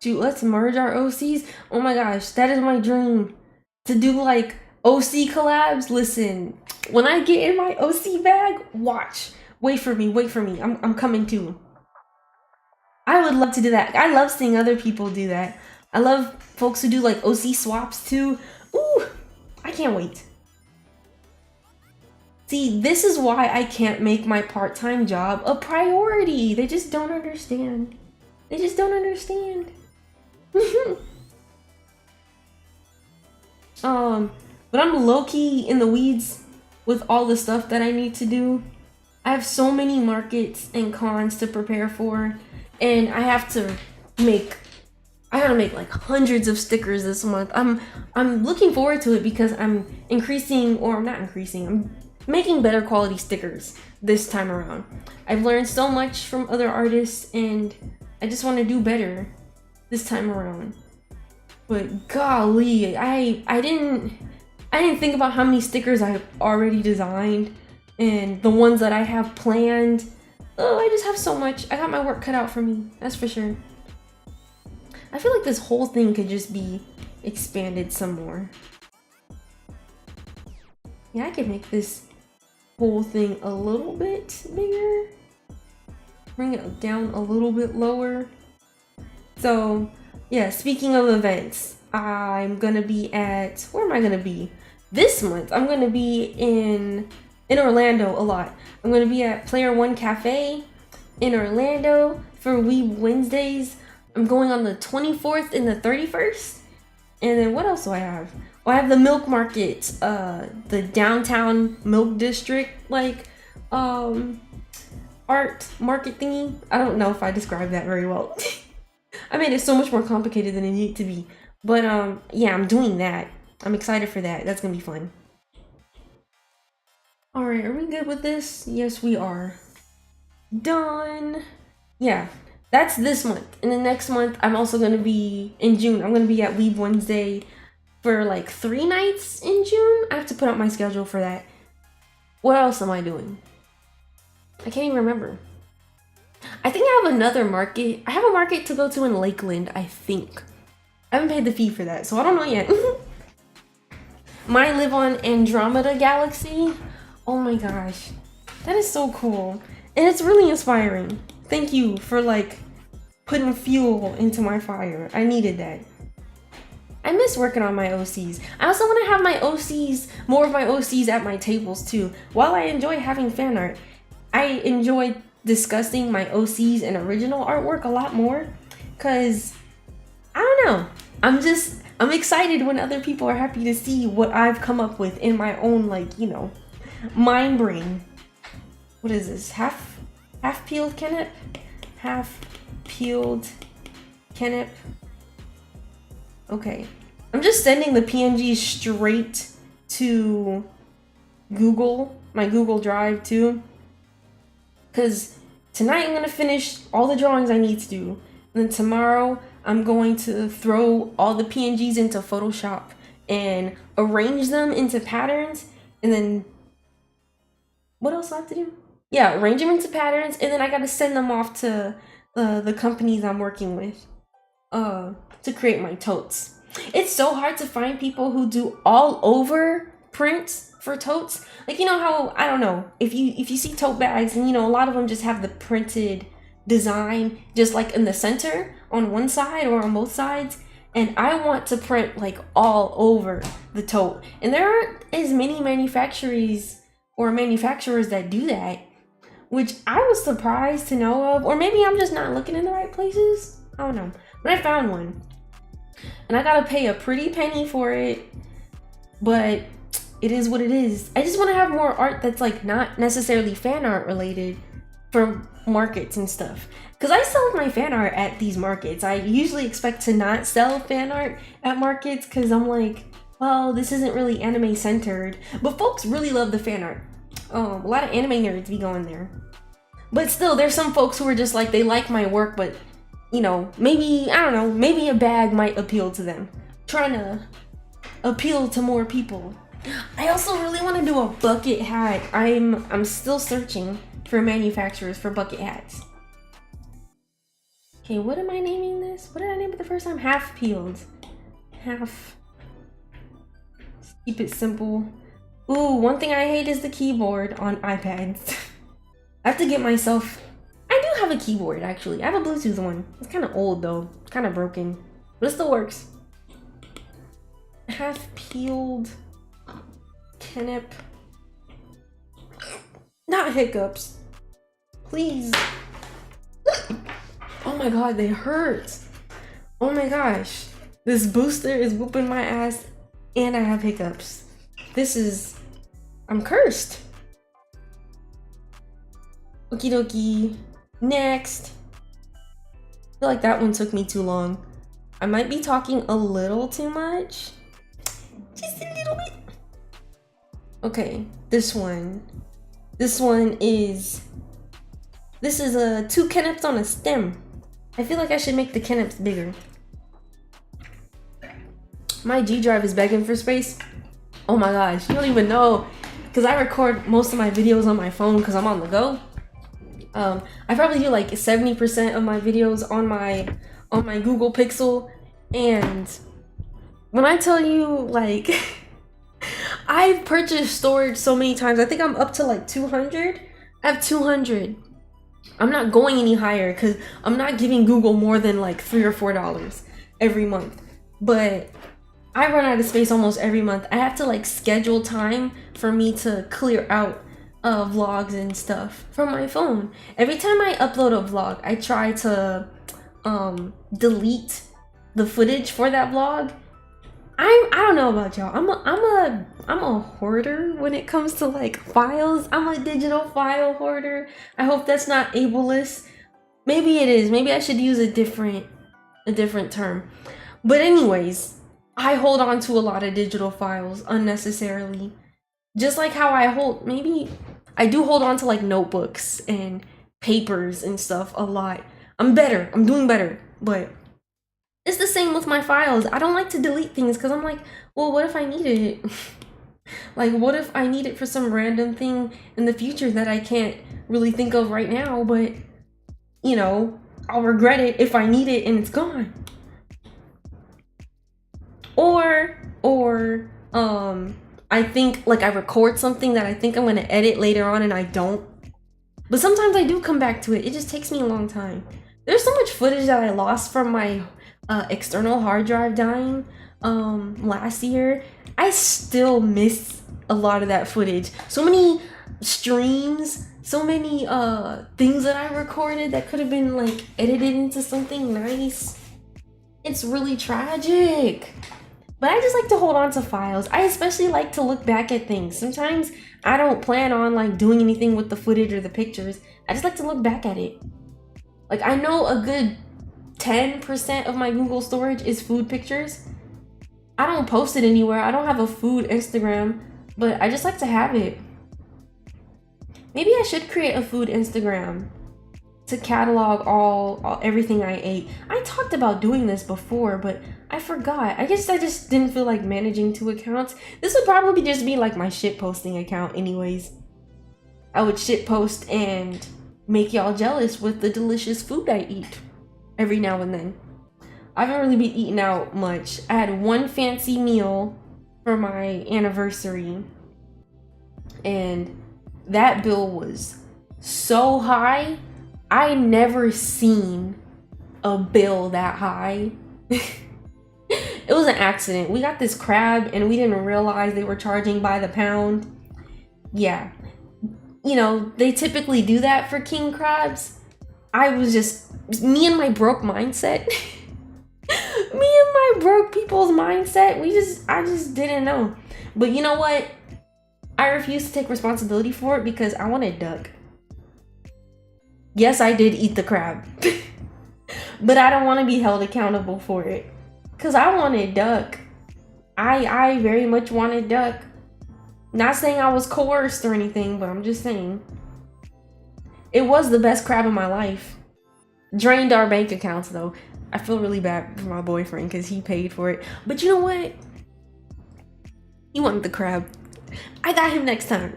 Shoot, let's merge our OCs. Oh my gosh, that is my dream. To do like OC collabs. Listen, when I get in my OC bag, watch. Wait for me. I'm coming too. I would love to do that. I love seeing other people do that. I love folks who do like OC swaps too. Ooh, I can't wait. See, this is why I can't make my part-time job a priority. They just don't understand. They just don't understand. But I'm low-key in the weeds with all the stuff that I need to do. I have so many markets and cons to prepare for, and I gotta make like hundreds of stickers this month. I'm looking forward to it because I'm making better quality stickers this time around. I've learned so much from other artists, and I just want to do better this time around. But golly, I didn't think about how many stickers I've already designed and the ones that I have planned. Oh, I just have so much. I got my work cut out for me, that's for sure. I feel like this whole thing could just be expanded some more. Yeah, I could make this whole thing a little bit bigger. Bring it down a little bit lower. So, yeah, speaking of events, I'm gonna be at, where am I gonna be? This month, I'm gonna be in in Orlando a lot. I'm gonna be at Player One Cafe in Orlando for Weeb Wednesdays. I'm going on the 24th and the 31st. And then what else do I have? Oh, I have the milk market, the downtown milk district, like, art market thingy. I don't know if I described that very well. I made it so much more complicated than it needed to be. But, yeah, I'm doing that. I'm excited for that. That's gonna be fun. Alright, are we good with this? Yes, we are. Done. Yeah, that's this month. And the next month, I'm also gonna be, in June, I'm gonna be at Weeb Wednesday for like 3 nights in June. I have to put out my schedule for that. What else am I doing? I can't even remember. I think I have another market. I have a market to go to in Lakeland, I think. I haven't paid the fee for that, so I don't know yet. Mine live on Andromeda Galaxy. Oh my gosh. That is so cool. And it's really inspiring. Thank you for like putting fuel into my fire. I needed that. I miss working on my OCs. I also want to have my OCs, more of my OCs at my tables too. While I enjoy having fan art, I enjoy discussing my OCs and original artwork a lot more. Cause I don't know. I'm excited when other people are happy to see what I've come up with in my own, like, you know, mind brain. What is this? Half peeled Kenep? Half peeled Kenep. Okay. I'm just sending the PNGs straight to Google, my Google Drive too. Cause tonight I'm gonna finish all the drawings I need to do. And then tomorrow I'm going to throw all the PNGs into Photoshop and arrange them into patterns. And then what else do I have to do? Yeah, arrange them into patterns, and then I gotta send them off to the companies I'm working with to create my totes. It's so hard to find people who do all over prints for totes. Like, you know how, I don't know, if you see tote bags, and you know, a lot of them just have the printed design just like in the center on one side or on both sides. And I want to print like all over the tote. And there aren't as many manufacturers that do that, which I was surprised to know of. Or maybe I'm just not looking in the right places. I don't know. But I found one. And I gotta pay a pretty penny for it. But it is what it is. I just want to have more art that's like not necessarily fan art related for markets and stuff. Because I sell my fan art at these markets. I usually expect to not sell fan art at markets because I'm like, well, this isn't really anime centered. But folks really love the fan art. A lot of anime nerds be going there. But still, there's some folks who are just like, they like my work, but you know, maybe, I don't know, maybe a bag might appeal to them. Trying to appeal to more people. I also really want to do a bucket hat. I'm still searching for manufacturers for bucket hats. Okay, what am I naming this? What did I name it the first time? Half peeled. Half. Let's keep it simple. Ooh, one thing I hate is the keyboard on iPads. I have to get myself... I do have a keyboard, actually. I have a Bluetooth one. It's kind of old, though. Kind of broken. But it still works. Half peeled... Kenep. Not hiccups. Please. Oh my god, they hurt. Oh my gosh. This booster is whooping my ass and I have hiccups. This is... I'm cursed. Okie dokie. Next. I feel like that one took me too long. I might be talking a little too much. Just a little bit. Okay, this one. This one is... This is a 2 Keneps on a stem. I feel like I should make the Keneps bigger. My G drive is begging for space. Oh my gosh, you don't even know. Because I record most of my videos on my phone because I'm on the go. I probably do like 70% of my videos on my Google Pixel. And when I tell you, like... I've purchased storage so many times. I think I'm up to like 200. I have 200. I'm not going any higher because I'm not giving Google more than like $3 or $4 every month. But I run out of space almost every month. I have to like schedule time for me to clear out vlogs and stuff from my phone. Every time I upload a vlog, I try to delete the footage for that vlog. I don't know about y'all. I'm a hoarder when it comes to like files. I'm a digital file hoarder. I hope that's not ableist. Maybe it is. Maybe I should use a different term. But anyways, I hold on to a lot of digital files unnecessarily. Just like how maybe I do hold on to like notebooks and papers and stuff a lot. I'm doing better, but it's the same with my files. I don't like to delete things because I'm like, well, what if I need it? Like, what if I need it for some random thing in the future that I can't really think of right now, but, you know, I'll regret it if I need it and it's gone. Or, I think, like, I record something that I think I'm going to edit later on and I don't. But sometimes I do come back to it. It just takes me a long time. There's so much footage that I lost from my external hard drive dying last year. I still miss a lot of that footage. So many streams, so many things that I recorded that could have been like edited into something nice. It's really tragic. But I just like to hold on to files. I especially like to look back at things. Sometimes I don't plan on like doing anything with the footage or the pictures. I just like to look back at it. Like, I know a good 10% of my Google storage is food pictures. I don't post it anywhere. I don't have a food Instagram, but I just like to have it. Maybe I should create a food Instagram to catalog everything I ate. I talked about doing this before, but I forgot. I guess I just didn't feel like managing 2 accounts. This would probably just be like my shit posting account anyways. I would shit post and make y'all jealous with the delicious food I eat every now and then. I haven't really been eating out much. I had one fancy meal for my anniversary, and that bill was so high. I never seen a bill that high. It was an accident. We got this crab and we didn't realize they were charging by the pound. Yeah. You know, they typically do that for king crabs. I was just, me and my broke mindset. Me and my broke people's mindset. I just didn't know. But you know what? I refuse to take responsibility for it because I wanted duck. Yes, I did eat the crab. But I don't want to be held accountable for it. Because I wanted duck. I very much wanted duck. Not saying I was coerced or anything, but I'm just saying. It was the best crab of my life. Drained our bank accounts though. I feel really bad for my boyfriend because he paid for it. But you know what? He wanted the crab. I got him next time.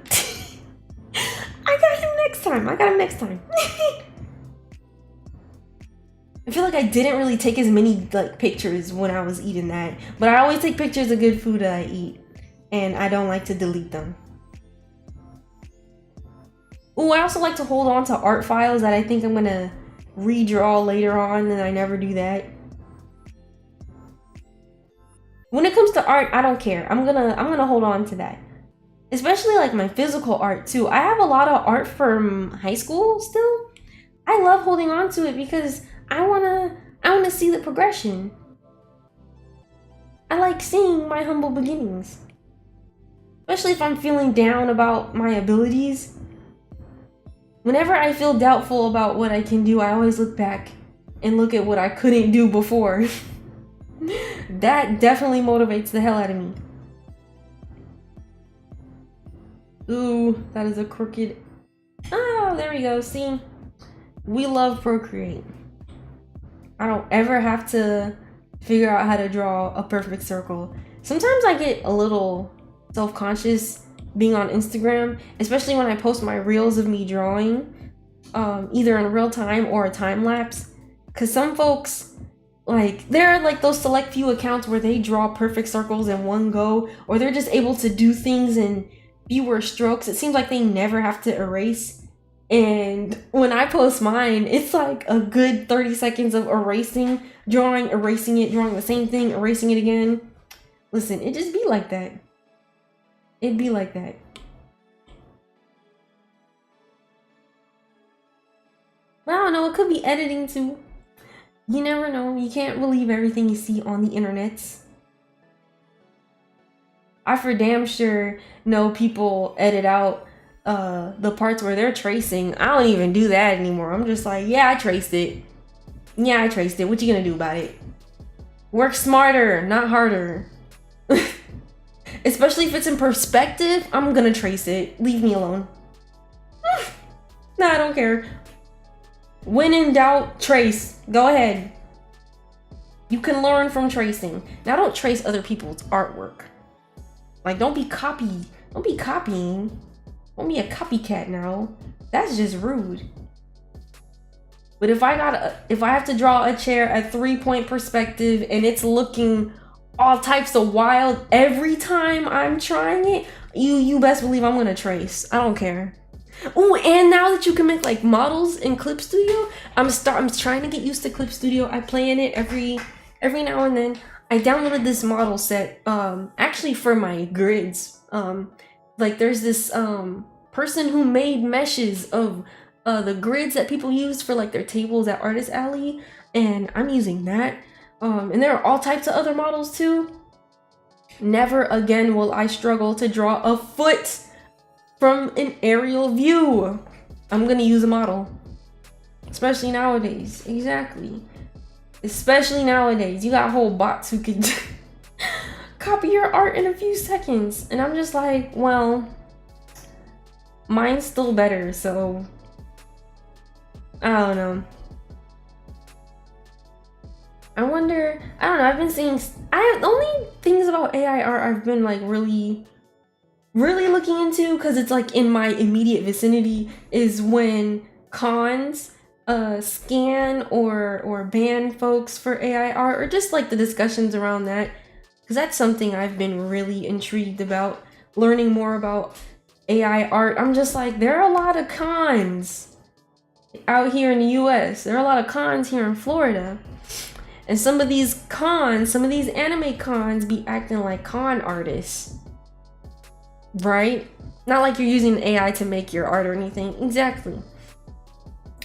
I got him next time. I feel like I didn't really take as many like pictures when I was eating that. But I always take pictures of good food that I eat. And I don't like to delete them. Ooh, I also like to hold on to art files that I think I'm gonna redraw later on, and I never do that. When it comes to art, I don't care. I'm gonna hold on to that. Especially like my physical art too. I have a lot of art from high school still. I love holding on to it because I wanna see the progression. I like seeing my humble beginnings. Especially if I'm feeling down about my abilities. Whenever I feel doubtful about what I can do, I always look back and look at what I couldn't do before. That definitely motivates the hell out of me. Ooh, that is a crooked... Oh, there we go. See? We love Procreate. I don't ever have to figure out how to draw a perfect circle. Sometimes I get a little self-conscious being on Instagram, especially when I post my reels of me drawing, either in real time or a time lapse. Because some folks, like, there are like those select few accounts where they draw perfect circles in one go, or they're just able to do things in fewer strokes. It seems like they never have to erase. And when I post mine, it's like a good 30 seconds of erasing, drawing, erasing it, drawing the same thing, erasing it again. Listen, it just be like that. It'd be like that. But I don't know, it could be editing too. You never know. You can't believe everything you see on the internet. I for damn sure know people edit out the parts where they're tracing. I don't even do that anymore. I'm just like, yeah, I traced it. Yeah, I traced it. What you gonna do about it? Work smarter, not harder. Especially if it's in perspective, I'm gonna trace it. Leave me alone. Nah, I don't care. When in doubt, trace. Go ahead. You can learn from tracing. Now don't trace other people's artwork. Like, don't be copying. Don't be a copycat now. That's just rude. But if I have to draw a chair at 3-point perspective and it's looking all types of wild every time I'm trying it, you best believe I'm gonna trace. I don't care. Oh, and now that you can make like models in Clip Studio, I'm trying to get used to Clip Studio. I play in it every now and then. I downloaded this model set actually for my grids. Like there's this person who made meshes of the grids that people use for like their tables at Artist Alley, and I'm using that. And there are all types of other models too. Never again will I struggle to draw a foot from an aerial view. I'm gonna use a model. Especially nowadays. Exactly. Especially nowadays. You got whole bots who can copy your art in a few seconds. And I'm just like, well, mine's still better, so I don't know. I wonder, I don't know, I've been seeing, the only things about AI art I've been like really looking into, because it's like in my immediate vicinity, is when cons scan or ban folks for AI art, or just like the discussions around that, because that's something I've been really intrigued about, learning more about AI art. I'm just like, there are a lot of cons out here in the US. There are a lot of cons here in Florida. And some of these anime cons be acting like con artists. Right? Not like you're using AI to make your art or anything. Exactly.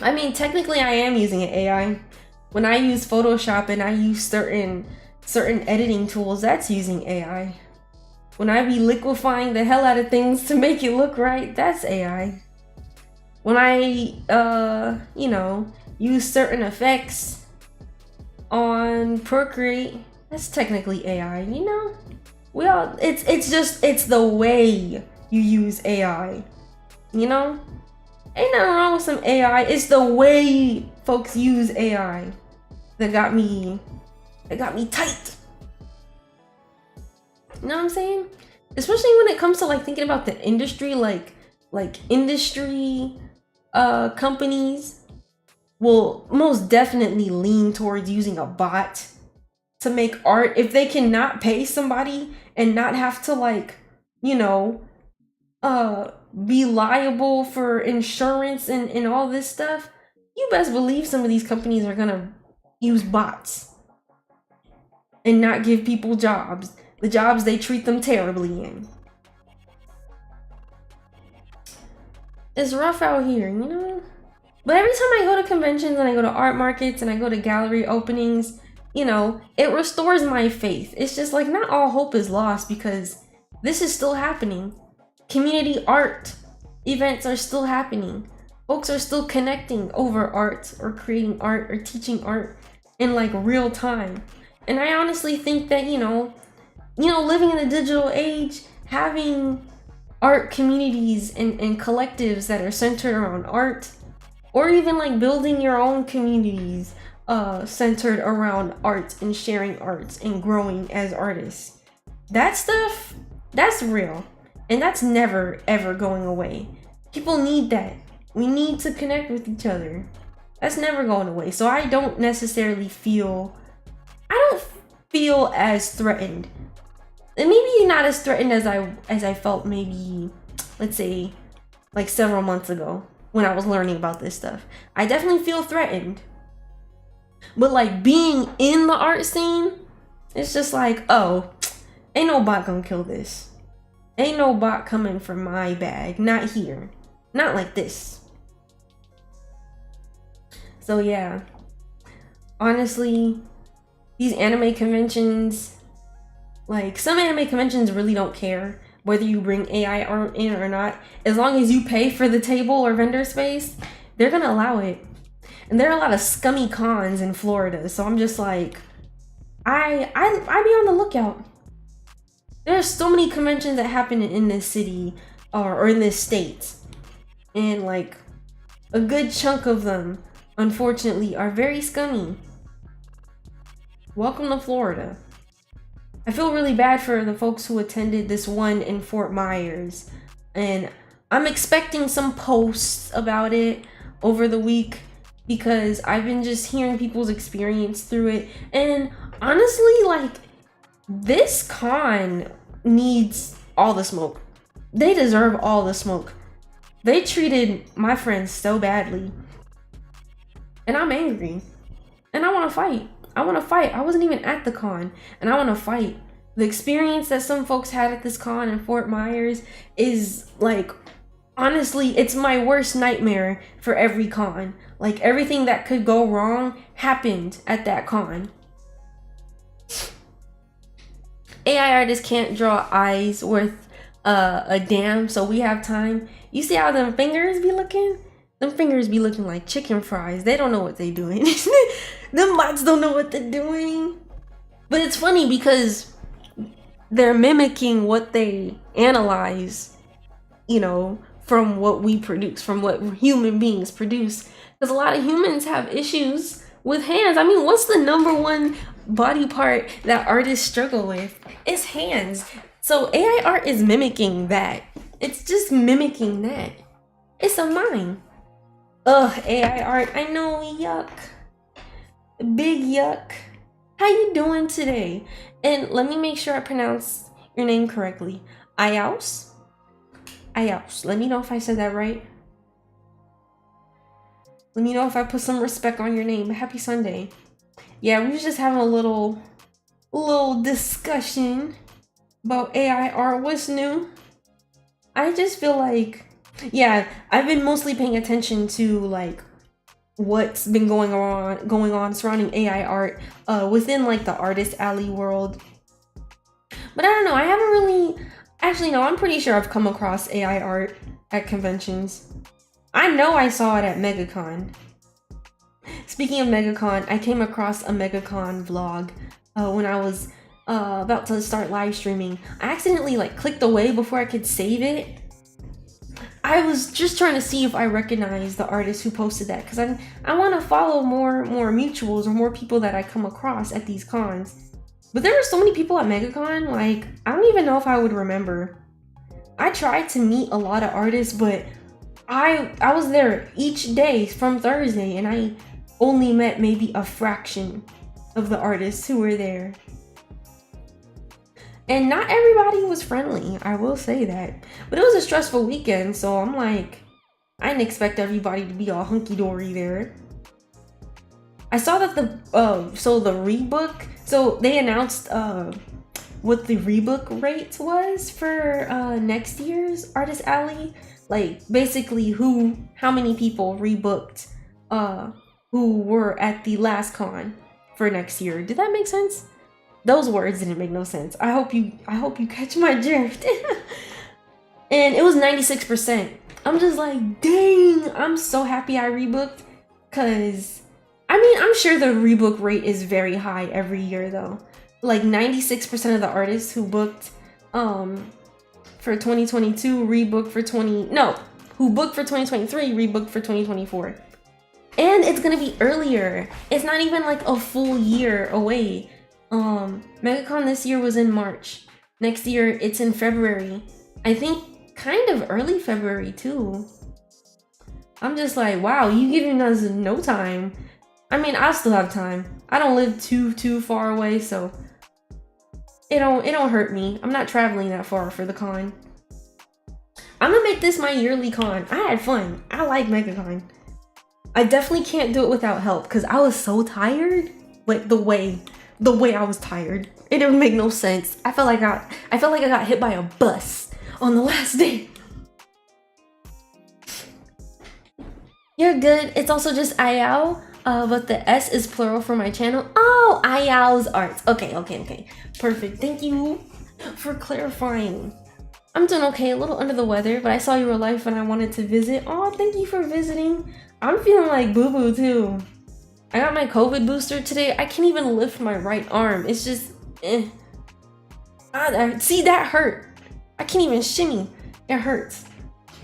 I mean, technically I am using an AI. When I use Photoshop and I use certain editing tools, that's using AI. When I be liquefying the hell out of things to make it look right, that's AI. When I, use certain effects on Procreate, that's technically AI, you know? It's the way you use AI, you know? Ain't nothing wrong with some AI. It's the way folks use AI that got me tight. You know what I'm saying? Especially when it comes to like thinking about the industry, like industry companies will most definitely lean towards using a bot to make art if they cannot pay somebody and not have to like, be liable for insurance and all this stuff. You best believe some of these companies are gonna use bots and not give people jobs, the jobs they treat them terribly in. It's rough out here, you know? But every time I go to conventions and I go to art markets and I go to gallery openings, it restores my faith. It's just like, not all hope is lost, because this is still happening. Community art events are still happening. Folks are still connecting over art or creating art or teaching art in like real time. And I honestly think that, living in the digital age, having art communities and collectives that are centered around art, or even like building your own communities centered around art and sharing arts and growing as artists. That stuff, that's real. And that's never ever going away. People need that. We need to connect with each other. That's never going away. So I don't necessarily feel as threatened. And maybe not as threatened as I felt maybe, let's say, like several months ago when I was learning about this stuff. I definitely feel threatened. But like being in the art scene, it's just like, oh, ain't no bot gonna kill this. Ain't no bot coming for my bag. Not here. Not like this. So yeah, honestly, these anime conventions, like some anime conventions really don't care whether you bring AI art in or not. As long as you pay for the table or vendor space, they're gonna allow it. And there are a lot of scummy cons in Florida, so I'm just like, I be on the lookout. There's so many conventions that happen in this city or in this state, and like a good chunk of them, unfortunately, are very scummy. Welcome to Florida. I feel really bad for the folks who attended this one in Fort Myers, and I'm expecting some posts about it over the week because I've been just hearing people's experience through it. And honestly, like, this con needs all the smoke. They deserve all the smoke. They treated my friends so badly, and I'm angry, and I want to fight. I want to fight. I wasn't even at the con, and I want to fight. The experience that some folks had at this con in Fort Myers is like, honestly, it's my worst nightmare for every con. Like, everything that could go wrong happened at that con. AI artists can't draw eyes worth a damn, so we have time. You see how them fingers be looking? Them fingers be looking like chicken fries. They don't know what they doing. Them bots don't know what they're doing. But it's funny because they're mimicking what they analyze, you know, from what we produce, from what human beings produce. Because a lot of humans have issues with hands. I mean, what's the number one body part that artists struggle with? It's hands. So AI art is mimicking that. It's just mimicking that. It's a mime. Ugh, AI art. I know, yuck. Big yuck. How you doing today? And let me make sure I pronounce your name correctly. Ayaus? Ayaus. Let me know if I said that right. Let me know if I put some respect on your name. Happy Sunday. Yeah, we was just having a little discussion about AI art. What's new? I just feel like, yeah, I've been mostly paying attention to like what's been going on surrounding AI art within like the artist alley world. But I don't know, I haven't really, actually no, I'm pretty sure I've come across AI art at conventions. I know I saw it at MegaCon. Speaking of MegaCon, I came across a MegaCon vlog when I was about to start live streaming. I accidentally like clicked away before I could save it. I was just trying to see if I recognize the artist who posted that, because I want to follow more mutuals or more people that I come across at these cons. But there were so many people at MegaCon, like I don't even know if I would remember. I tried to meet a lot of artists, but I was there each day from Thursday, and I only met maybe a fraction of the artists who were there. And not everybody was friendly, I will say that. But it was a stressful weekend, so I'm like, I didn't expect everybody to be all hunky-dory there. I saw that the rebook, so they announced what the rebook rate was for next year's Artist Alley. Like basically how many people rebooked who were at the last con for next year. Did that make sense? Those words didn't make no sense. I hope you catch my drift. And it was 96%. I'm just like, dang, I'm so happy I rebooked. Cause I mean, I'm sure the rebook rate is very high every year though. Like 96% of the artists who booked for 2022 rebooked for who booked for 2023 rebooked for 2024. And it's gonna be earlier. It's not even like a full year away. MegaCon this year was in March. Next year it's in February. I think kind of early February too. I'm just like, wow, you giving us no time. I mean, I still have time. I don't live too far away, so it don't hurt me. I'm not traveling that far for the con. I'm gonna make this my yearly con. I had fun. I like MegaCon. I definitely can't do it without help because I was so tired. Like the way I was tired, it didn't make no sense. I felt like I got hit by a bus on the last day. You're good. It's also just Ayao. But the S is plural for my channel. Oh, Ayal's Arts. Okay. Perfect. Thank you for clarifying. I'm doing okay, a little under the weather, but I saw you were live and I wanted to visit. Oh, thank you for visiting. I'm feeling like boo-boo too. I got my COVID booster today. I can't even lift my right arm. It's just, see, that hurt. I can't even shimmy. It hurts.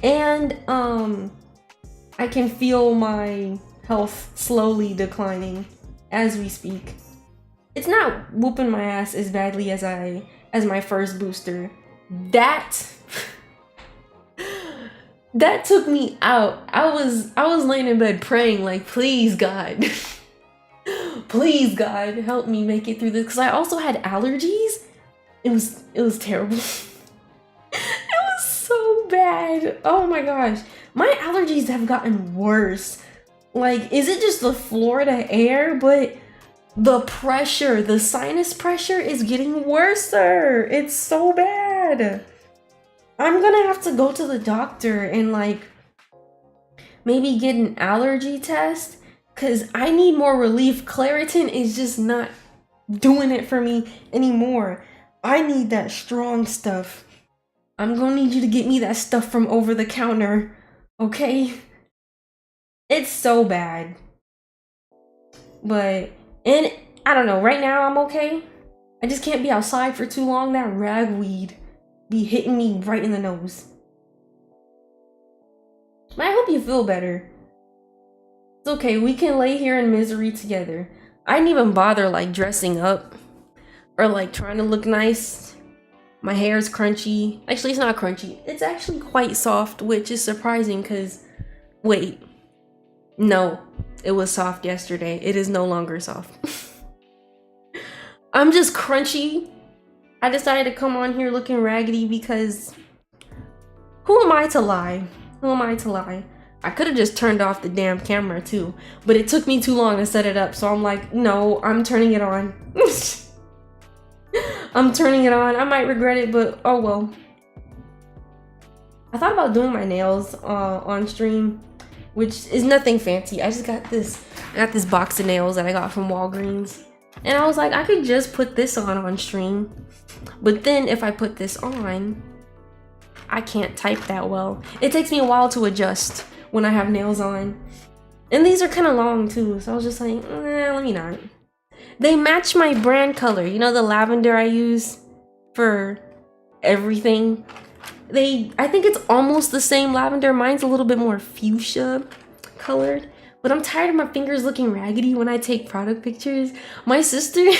And I can feel my health slowly declining as we speak. It's not whooping my ass as badly as my first booster. That took me out. I was laying in bed praying like, please God, please God, help me make it through this, because I also had allergies. It was terrible. It was so bad. Oh my gosh, my allergies have gotten worse. Like, is it just the Florida air? But the pressure, the sinus pressure is getting worse. It's so bad. I'm gonna have to go to the doctor and like maybe get an allergy test, because I need more relief. Claritin is just not doing it for me anymore. I need that strong stuff. I'm gonna need you to get me that stuff from over the counter, okay? It's so bad. But, and I don't know, right now I'm okay. I just can't be outside for too long. That ragweed be hitting me right in the nose. But I hope you feel better. It's okay, we can lay here in misery together. I didn't even bother like dressing up or like trying to look nice. My hair is crunchy. Actually, it's not crunchy. It's actually quite soft, which is surprising because, wait, no, it was soft yesterday. It is no longer soft. I'm just crunchy. I decided to come on here looking raggedy because who am I to lie? Who am I to lie? I could have just turned off the damn camera too, but it took me too long to set it up. So I'm like, no, I'm turning it on. I'm turning it on. I might regret it, but oh well. I thought about doing my nails on stream, which is nothing fancy. I just got this box of nails that I got from Walgreens. And I was like, I could just put this on stream. But then if I put this on, I can't type that well. It takes me a while to adjust when I have nails on. And these are kind of long too, so I was just like, let me not. They match my brand color. You know the lavender I use for everything? I think it's almost the same lavender. Mine's a little bit more fuchsia colored. But I'm tired of my fingers looking raggedy when I take product pictures. My sister,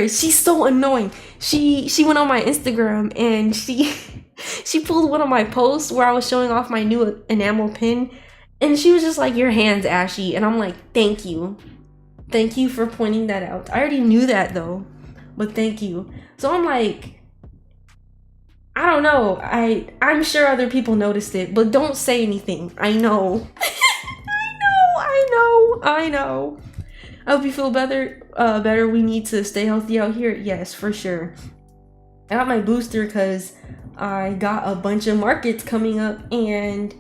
she's so annoying. She went on my Instagram and she pulled one of my posts where I was showing off my new enamel pin. And she was just like, your hand's ashy. And I'm like, thank you. Thank you for pointing that out. I already knew that though, but thank you. So I'm like, I don't know. I'm sure other people noticed it, but don't say anything. I know. I know. I hope you feel better. We need to stay healthy out here. Yes, for sure. I got my booster because I got a bunch of markets coming up, and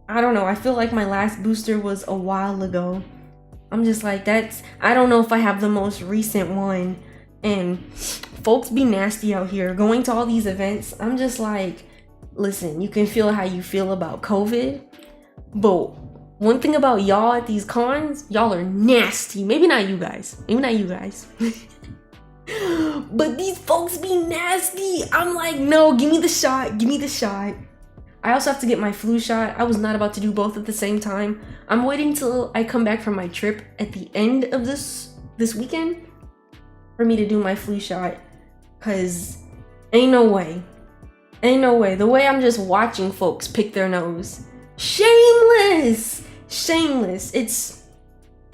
I don't know. I feel like my last booster was a while ago. I'm just like, I don't know if I have the most recent one. And folks be nasty out here going to all these events. I'm just like, listen, you can feel how you feel about COVID, but one thing about y'all at these cons, y'all are nasty. Maybe not you guys. But these folks be nasty. I'm like, no, give me the shot. I also have to get my flu shot. I was not about to do both at the same time. I'm waiting till I come back from my trip at the end of this weekend for me to do my flu shot, cause ain't no way. The way I'm just watching folks pick their nose. Shameless. It's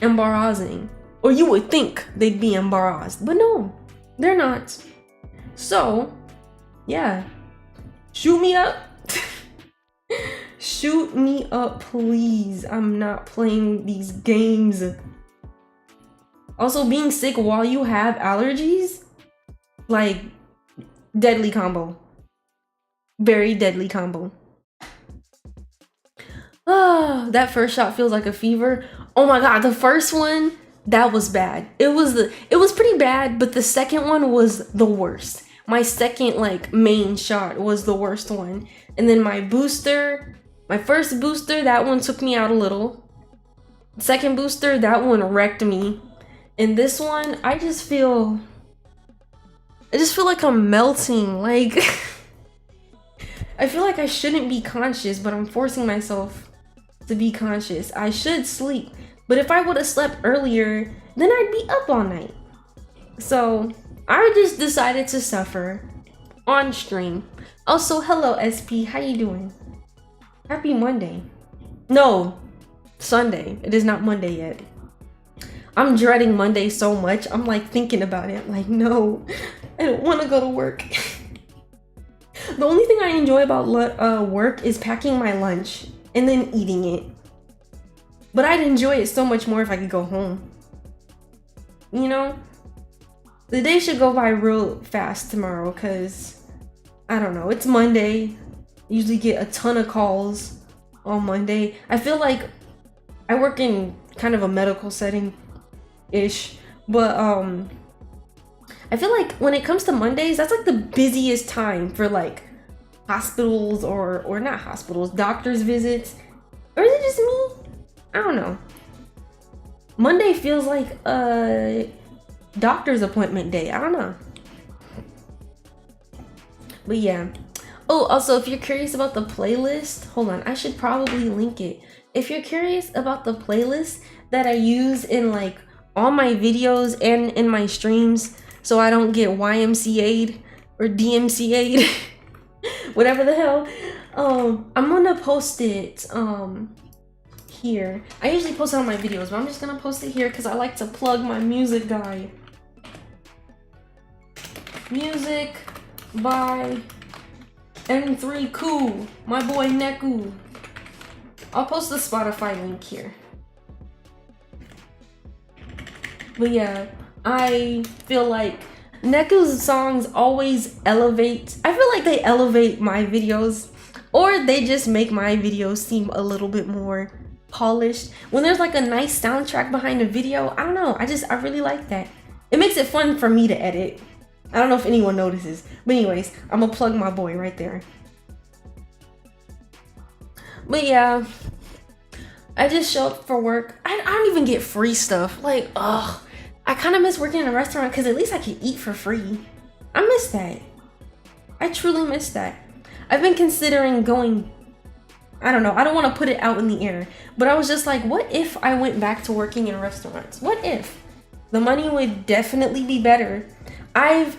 embarrassing. Or you would think they'd be embarrassed, but no, they're not. So, yeah, shoot me up. Shoot me up, please. I'm not playing these games. Also, being sick while you have allergies, like, deadly combo. Very deadly combo. That first shot feels like a fever. Oh my god, the first one, that was bad. It was pretty bad, but the second one was the worst. My second like main shot was the worst one. And then my first booster, that one took me out a little. Second booster, that one wrecked me. And this one, I just feel like I'm melting. Like I feel like I shouldn't be conscious, but I'm forcing myself to be conscious. I should sleep, but if I would have slept earlier, then I'd be up all night. So I just decided to suffer on stream. Also, hello SP, how you doing? Happy Monday. No, Sunday. It is not Monday yet. I'm dreading Monday so much. I'm like thinking about it. Like, no, I don't want to go to work. The only thing I enjoy about work is packing my lunch and then eating it. But I'd enjoy it so much more if I could go home. You know? The day should go by real fast tomorrow because, I don't know, it's Monday. I usually get a ton of calls on Monday. I feel like I work in kind of a medical setting-ish. But, I feel like when it comes to Mondays, that's like the busiest time for like hospitals or not hospitals, doctor's visits. Or is it just me? I don't know. Monday feels like a doctor's appointment day. I don't know. But yeah. Oh, also, if you're curious about the playlist, hold on. I should probably link it. If you're curious about the playlist that I use in like all my videos and in my streams, so I don't get YMCA'd or DMCA'd, whatever the hell. I'm gonna post it here. I usually post it on my videos, but I'm just gonna post it here because I like to plug my music guide. Music by M3 Cool, my boy Neku. I'll post the Spotify link here. But yeah, I feel like Neku's songs always elevate. I feel like they elevate my videos, or they just make my videos seem a little bit more polished. When there's like a nice soundtrack behind a video, I don't know. I really like that. It makes it fun for me to edit. I don't know if anyone notices. But anyways, I'm gonna plug my boy right there. But yeah, I just show up for work. I don't even get free stuff. Like, ugh. I kind of miss working in a restaurant because at least I could eat for free. I miss that. I truly miss that. I've been considering going, I don't know, I don't want to put it out in the air, but I was just like, what if I went back to working in restaurants? What if? The money would definitely be better. I've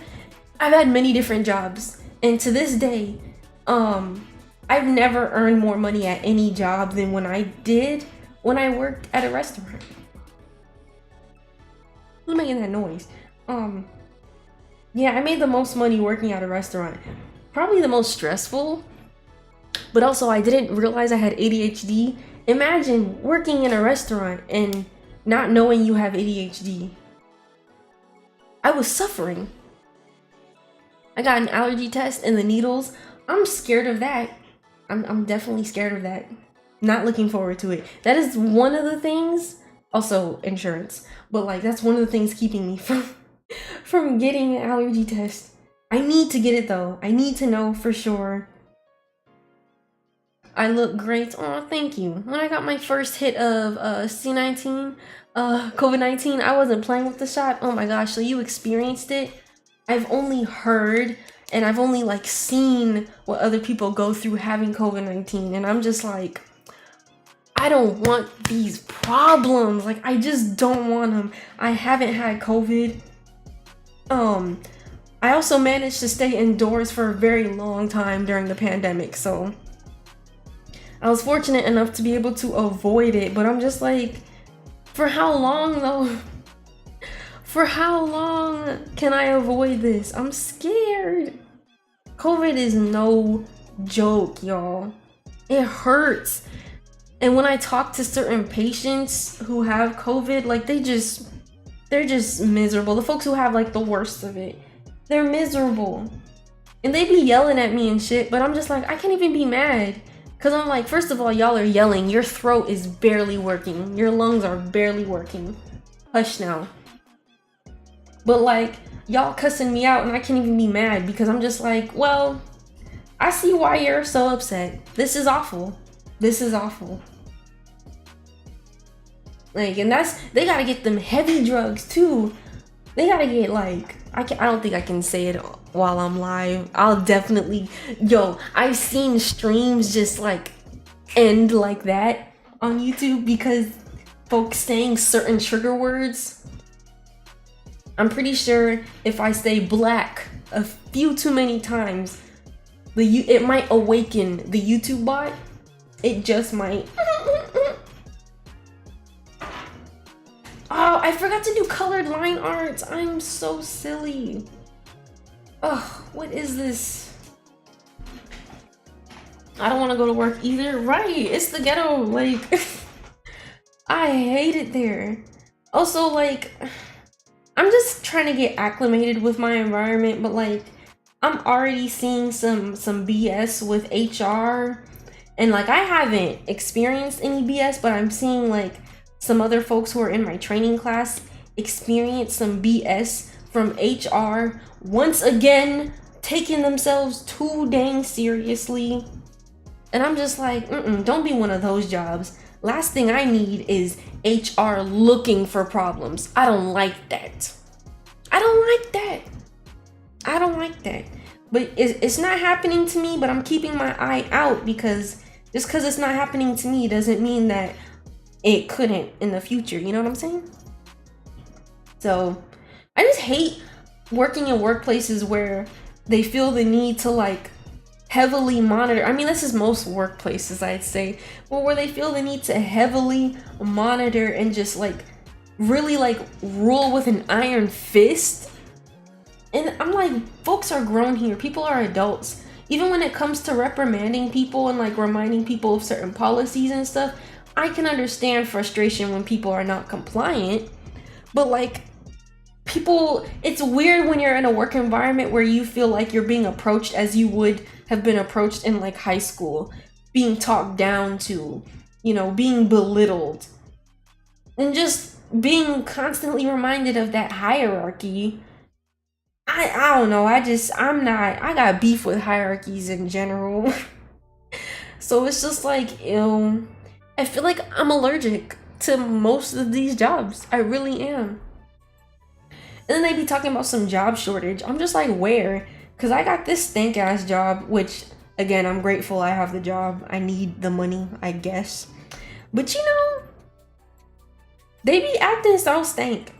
had many different jobs, and to this day, I've never earned more money at any job than when I did when I worked at a restaurant. Who's making that noise? Yeah, I made the most money working at a restaurant. Probably the most stressful, but also I didn't realize I had ADHD. Imagine working in a restaurant and not knowing you have ADHD. I was suffering. I got an allergy test and the needles. I'm scared of that. I'm definitely scared of that. Not looking forward to it. That is one of the things. Also insurance, but like that's one of the things keeping me from getting an allergy test. I need to get it though. I need to know for sure. I look great. Oh, thank you. When I got my first hit of C19, COVID-19, I wasn't playing with the shot. Oh my gosh, so you experienced it? I've only heard and I've only like seen what other people go through having COVID-19, and I'm just like, I don't want these problems. Like, I just don't want them. I haven't had COVID. I also managed to stay indoors for a very long time during the pandemic, so I was fortunate enough to be able to avoid it, but I'm just like, for how long though? For how long can I avoid this? I'm scared. COVID is no joke, y'all. It hurts. And when I talk to certain patients who have COVID, like they're just miserable. The folks who have like the worst of it, they're miserable. And they be yelling at me and shit, but I'm just like, I can't even be mad Cause I'm like, first of all, y'all are yelling. Your throat is barely working. Your lungs are barely working. Hush now. But like, y'all cussing me out and I can't even be mad because I'm just like, well, I see why you're so upset. This is awful. This is awful. Like, and they gotta get them heavy drugs too. They gotta get like, I don't think I can say it while I'm live. I'll definitely, I've seen streams just like end like that on YouTube because folks saying certain trigger words. I'm pretty sure if I say black a few too many times, it might awaken the YouTube bot. It just might. Oh, I forgot to do colored line arts. I'm so silly. Oh, what is this? I don't want to go to work either. Right, it's the ghetto. Like, I hate it there. Also, like, I'm just trying to get acclimated with my environment, but like, I'm already seeing some BS with HR, and like, I haven't experienced any BS, but I'm seeing like some other folks who are in my training class experience some BS from HR, once again taking themselves too dang seriously. And I'm just like, don't be one of those jobs. Last thing I need is HR looking for problems. I don't like that. I don't like that. I don't like that. But it's not happening to me, but I'm keeping my eye out because just because it's not happening to me doesn't mean that it couldn't in the future. You know what I'm saying? So I just hate working in workplaces where they feel the need to like heavily monitor. I mean, this is most workplaces, I'd say, but where they feel the need to heavily monitor and just like really like rule with an iron fist. And I'm like, folks are grown here. People are adults. Even when it comes to reprimanding people and like reminding people of certain policies and stuff, I can understand frustration when people are not compliant. But like, people, it's weird when you're in a work environment where you feel like you're being approached as you would have been approached in like high school, being talked down to, you know, being belittled, and just being constantly reminded of that hierarchy. I don't know, I got beef with hierarchies in general. So it's just like, ew. I feel like I'm allergic to most of these jobs. I really am. And then they be talking about some job shortage. I'm just like, where? Because I got this stank ass job, which again, I'm grateful I have the job. I need the money, I guess. But you know, they be acting so stank.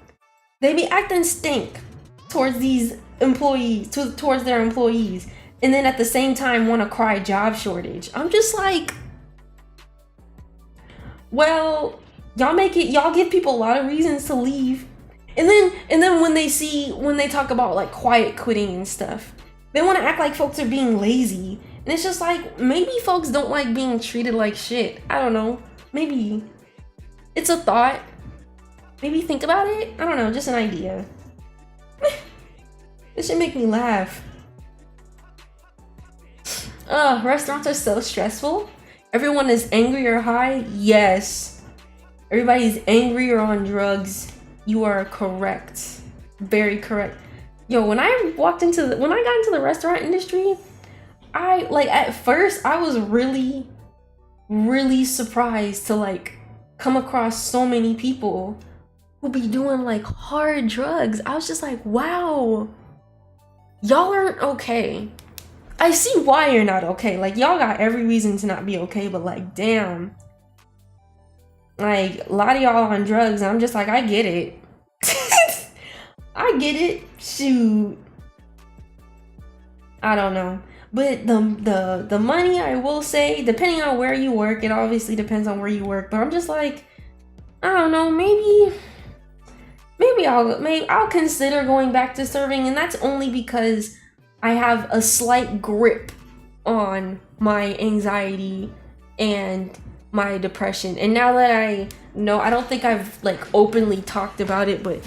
They be acting stink towards these employees, towards their employees. And then at the same time want to cry job shortage. I'm just like, well, y'all give people a lot of reasons to leave. And then when they talk about like quiet quitting and stuff, they want to act like folks are being lazy. And it's just like, maybe folks don't like being treated like shit. I don't know. Maybe it's a thought. Maybe think about it. I don't know, just an idea. This should make me laugh. Restaurants are so stressful. Everyone is angry or high. Yes. Everybody's angry or on drugs. You are correct. Very correct. Yo, when I got into the restaurant industry, at first I was really, really surprised to like come across so many people who be doing like hard drugs. I was just like, wow, y'all aren't okay. I see why you're not okay. Like, y'all got every reason to not be okay, but like, damn. Like, a lot of y'all on drugs, and I'm just like, I get it. I get it. Shoot. I don't know. But the money, I will say, depending on where you work, it obviously depends on where you work, but I'm just like, I don't know, maybe I'll consider going back to serving, and that's only because I have a slight grip on my anxiety and my depression. And now that I know, I don't think I've like openly talked about it, but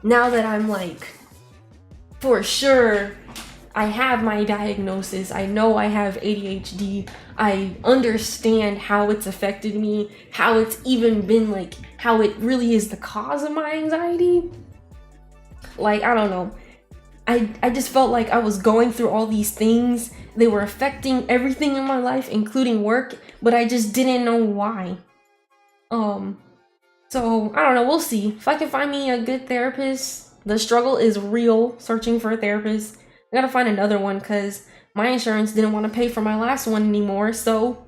now that I'm like for sure I have my diagnosis. I know I have ADHD. I understand how it's affected me, how it's even been like, how it really is the cause of my anxiety. Like, I don't know. I just felt like I was going through all these things. They were affecting everything in my life, including work, but I just didn't know why. So I don't know, we'll see. If I can find me a good therapist. The struggle is real, searching for a therapist. I gotta find another one because my insurance didn't want to pay for my last one anymore. So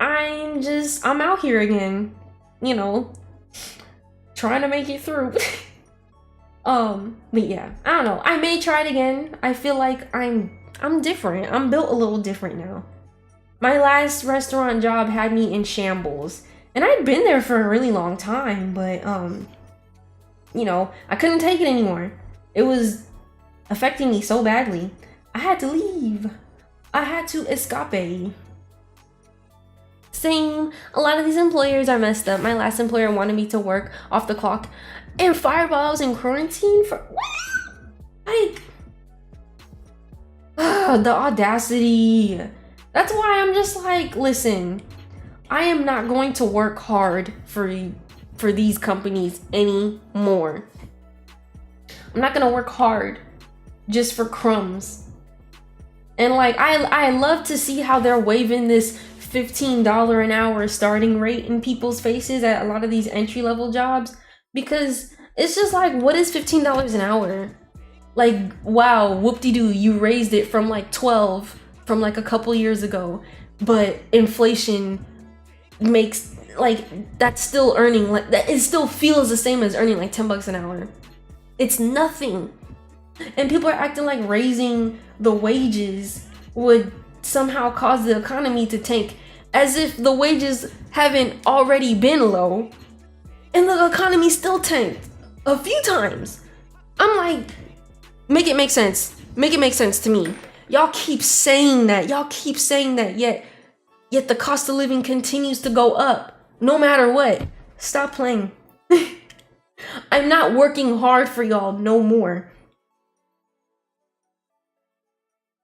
I'm out here again, you know, trying to make it through. But yeah, I don't know. I may try it again. I feel like I'm different. I'm built a little different now. My last restaurant job had me in shambles. And I'd been there for a really long time, but you know, I couldn't take it anymore. It was affecting me so badly. I had to leave. I had to escape. Same. A lot of these employers are messed up. My last employer wanted me to work off the clock and fired while I was in quarantine for like the audacity. That's why I'm just like, listen, I am not going to work hard for these companies anymore. I'm not gonna work hard just for crumbs. And like, I love to see how they're waving this $15 an hour starting rate in people's faces at a lot of these entry-level jobs, because it's just like, what is $15 an hour? Like, wow, whoop-de-doo, you raised it from like 12 from like a couple years ago, but inflation makes like, that's still earning like that. It still feels the same as earning like $10 an hour. It's nothing. And people are acting like raising the wages would somehow cause the economy to tank, as if the wages haven't already been low and the economy still tanked a few times. I'm like, make it make sense. Make it make sense to me. Y'all keep saying that. Yet the cost of living continues to go up no matter what. Stop playing. I'm not working hard for y'all no more.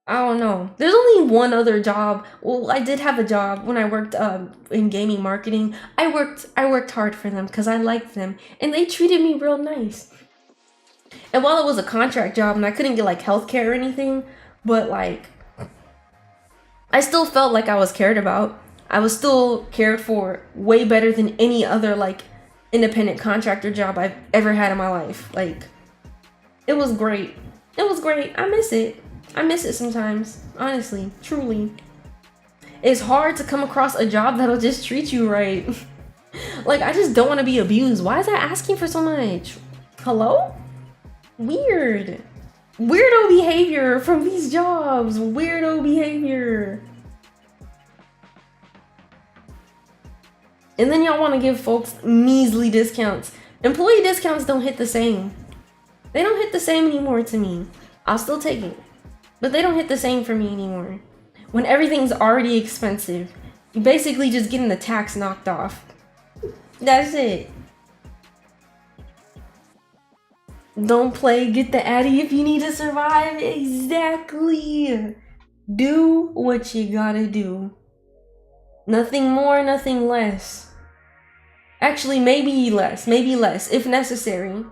I don't know. There's only one other job. Well, I did have a job when I worked in gaming marketing. I worked hard for them because I liked them and they treated me real nice. And while it was a contract job and I couldn't get like healthcare or anything, but like I still felt like I was cared about. I was still cared for way better than any other like independent contractor job I've ever had in my life. Like, it was great. It was great. I miss it. I miss it sometimes. Honestly, truly. It's hard to come across a job that'll just treat you right. Like, I just don't want to be abused. Why is that asking for so much? Hello? Weird. Weirdo behavior from these jobs. Weirdo behavior. And then y'all want to give folks measly discounts. Employee discounts don't hit the same. They don't hit the same anymore to me. I'll still take it. But they don't hit the same for me anymore. When everything's already expensive, you basically just getting the tax knocked off. That's it. Don't play, get the Addy if you need to survive. Exactly. Do what you gotta do. Nothing more, nothing less. Actually, maybe less if necessary.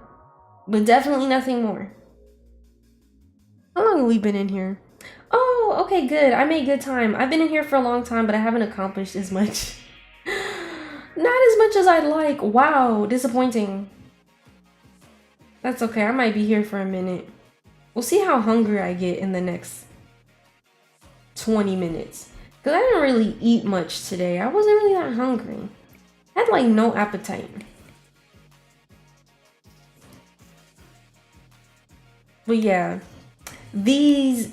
But definitely nothing more. How long have we been in here? Oh, okay, good. I made good time. I've been in here for a long time, but I haven't accomplished as much. Not as much as I'd like. Wow, disappointing. That's okay. I might be here for a minute. We'll see how hungry I get in the next 20 minutes. Because I didn't really eat much today. I wasn't really that hungry. I had like no appetite. But yeah, these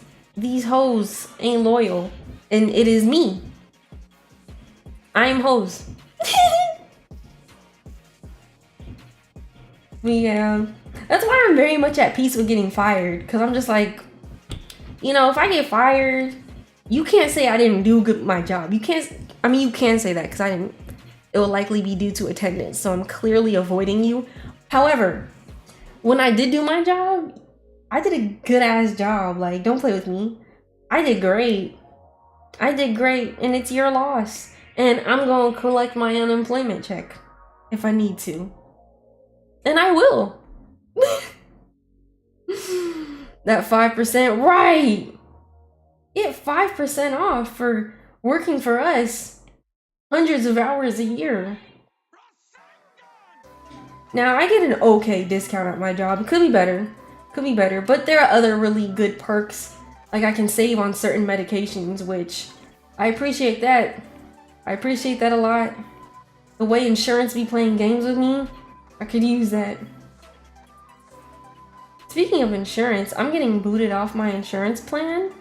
hoes ain't loyal. And it is me. I'm hoes. But yeah, that's why I'm very much at peace with getting fired. Because I'm just like, you know, if I get fired, you can't say I didn't do my job. You can't, I mean, you can say that because I didn't. It will likely be due to attendance. So I'm clearly avoiding you. However, when I did do my job, I did a good ass job. Like, don't play with me. I did great. I did great, and it's your loss. And I'm gonna collect my unemployment check if I need to. And I will. That 5%, right? Get 5% off for working for us. Hundreds of hours a year. Now, I get an okay discount at my job. It could be better. Could be better. But there are other really good perks. Like, I can save on certain medications, which I appreciate that. I appreciate that a lot. The way insurance be playing games with me, I could use that. Speaking of insurance, I'm getting booted off my insurance plan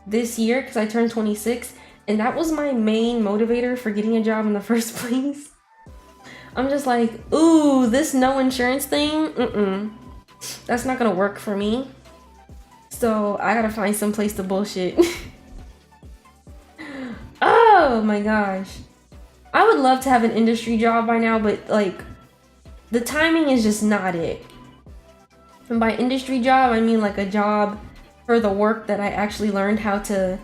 this year because I turned 26. And that was my main motivator for getting a job in the first place. I'm just like, ooh, this no insurance thing, that's not gonna work for me. So I gotta find some place to bullshit. Oh my gosh. I would love to have an industry job by now, but like, the timing is just not it. And by industry job, I mean like a job for the work that I actually learned how to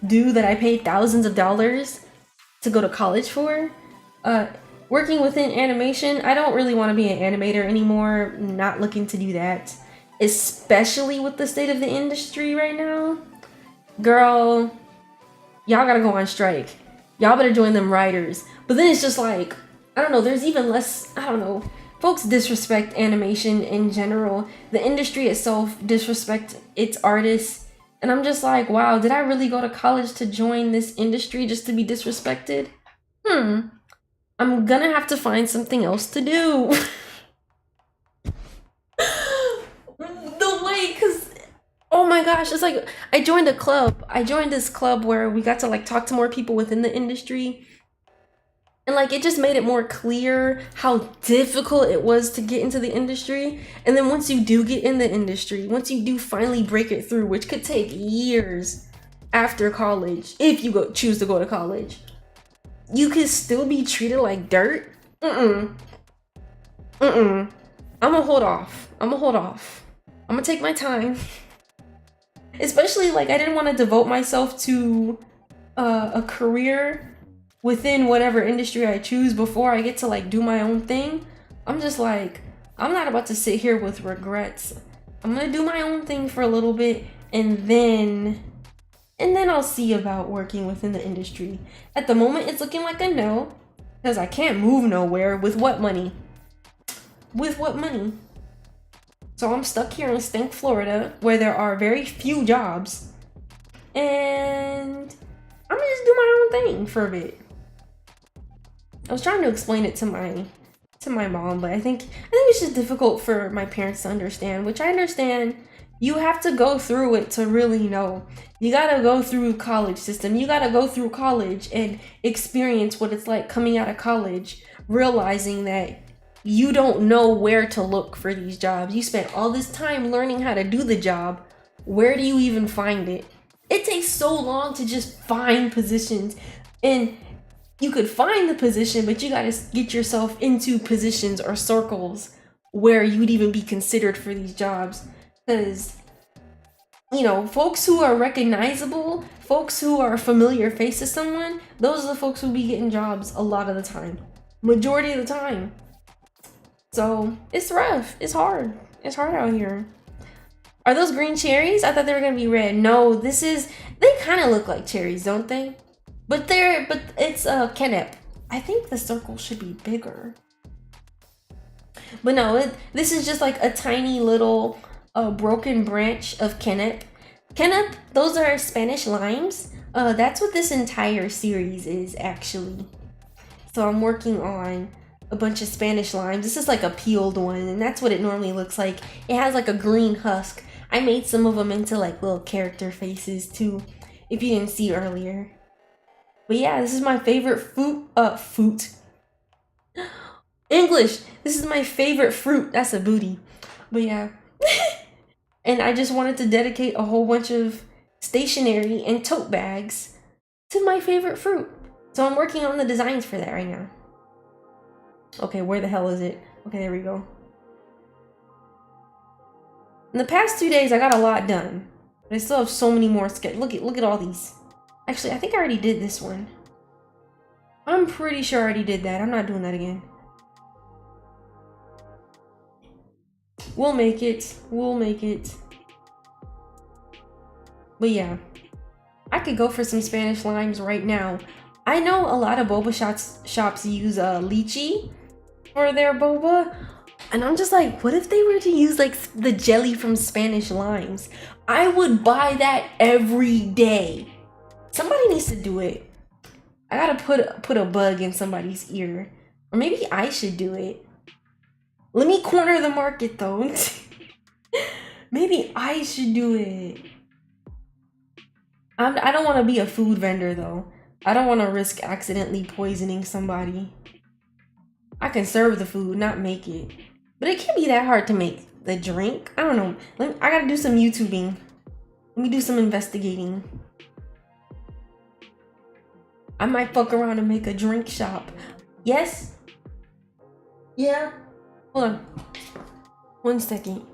do, that I paid thousands of dollars to go to college for. Working within animation, I don't really want to be an animator anymore. Not looking to do that, especially with the state of the industry right now. Girl, y'all gotta go on strike. Y'all better join them writers. But then it's just like, I don't know, there's even less, I don't know, folks disrespect animation in general. The industry itself disrespect its artists. And I'm just like, wow, did I really go to college to join this industry just to be disrespected? I'm gonna have to find something else to do. The way, cause oh my gosh, it's like I joined a club. I joined this club where we got to like talk to more people within the industry. And like it just made it more clear how difficult it was to get into the industry. And then once you do get in the industry, once you do finally break it through, which could take years after college, if you choose to go to college, you could still be treated like dirt. I'm gonna hold off. I'm gonna take my time. Especially like I didn't want to devote myself to a career within whatever industry I choose before I get to like do my own thing. I'm just like, I'm not about to sit here with regrets. I'm gonna do my own thing for a little bit, and then I'll see about working within the industry. At the moment, it's looking like a no, because I can't move nowhere. With what money? With what money? So I'm stuck here in Stank, Florida, where there are very few jobs, and I'm gonna just do my own thing for a bit. I was trying to explain it to my mom, but I think it's just difficult for my parents to understand, which I understand. You have to go through it to really know. You gotta go through college system. You gotta go through college and experience what it's like coming out of college, realizing that you don't know where to look for these jobs. You spent all this time learning how to do the job. Where do you even find it? It takes so long to just find positions, and you could find the position, but you gotta get yourself into positions or circles where you'd even be considered for these jobs. Because, you know, folks who are recognizable, folks who are a familiar face to someone, those are the folks who be getting jobs a lot of the time. Majority of the time. So, it's rough. It's hard. It's hard out here. Are those green cherries? I thought they were gonna be red. No, they kind of look like cherries, don't they? But it's Kenep. I think the circle should be bigger. But no, this is just like a tiny little broken branch of Kenep. Kenep, those are Spanish limes. That's what this entire series is actually. So I'm working on a bunch of Spanish limes. This is like a peeled one, and that's what it normally looks like. It has like a green husk. I made some of them into like little character faces too, if you didn't see earlier. But yeah, this is my favorite fruit. English. This is my favorite fruit. That's a booty. But yeah. And I just wanted to dedicate a whole bunch of stationery and tote bags to my favorite fruit. So I'm working on the designs for that right now. Okay, where the hell is it? Okay, there we go. In the past 2 days, I got a lot done. But I still have so many more scheduled. Look at all these. Actually, I think I already did this one. I'm pretty sure I already did that. I'm not doing that again. We'll make it. We'll make it. But yeah, I could go for some Spanish limes right now. I know a lot of boba shops use lychee for their boba. And I'm just like, what if they were to use like the jelly from Spanish limes? I would buy that every day. Somebody needs to do it. I gotta put a bug in somebody's ear. Or maybe I should do it. Let me corner the market though. Maybe I should do it. I don't want to be a food vendor though. I don't want to risk accidentally poisoning somebody. I can serve the food, not make it. But it can't be that hard to make the drink. I don't know. I gotta do some YouTubing. Let me do some investigating. I might fuck around and make a drink shop. Yes? Yeah? Hold on. 1 second.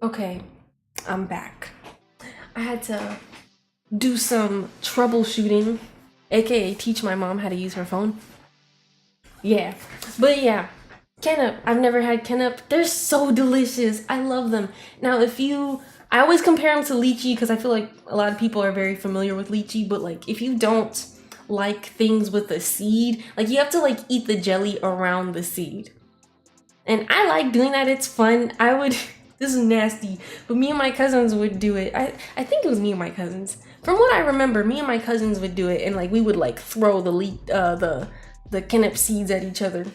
Okay, I'm back. I had to do some troubleshooting, aka teach my mom how to use her phone. Yeah, but yeah, Kenep. I've never had Kenep. They're so delicious. I love them. Now, I always compare them to lychee because I feel like a lot of people are very familiar with lychee, but like if you don't like things with a seed, like you have to like eat the jelly around the seed. And I like doing that. It's fun. This is nasty, but me and my cousins would do it. I think it was me and my cousins. From what I remember, me and my cousins would do it, and like we would like throw the Kenep seeds at each other.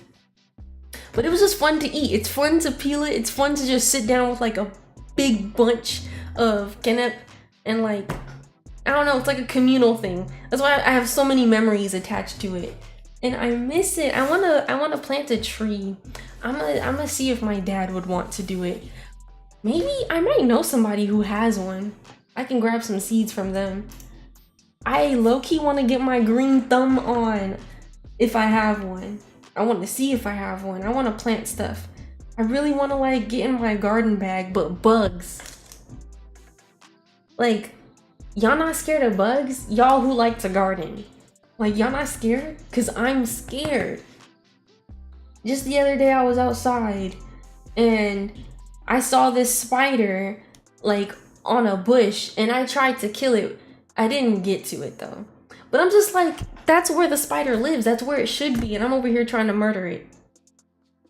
But it was just fun to eat. It's fun to peel it. It's fun to just sit down with like a big bunch of Kenep and like, I don't know, it's like a communal thing. That's why I have so many memories attached to it. And I miss it. I wanna plant a tree. I'm gonna see if my dad would want to do it. Maybe I might know somebody who has one. I can grab some seeds from them. I low-key want to get my green thumb on if I have one. I want to see if I have one. I want to plant stuff. I really want to like get in my garden bag, but bugs. Like, y'all not scared of bugs? Y'all who like to garden. Like, y'all not scared? Cause I'm scared. Just the other day I was outside and I saw this spider like on a bush and I tried to kill it. I didn't get to it though. But I'm just like, that's where the spider lives. That's where it should be. And I'm over here trying to murder it.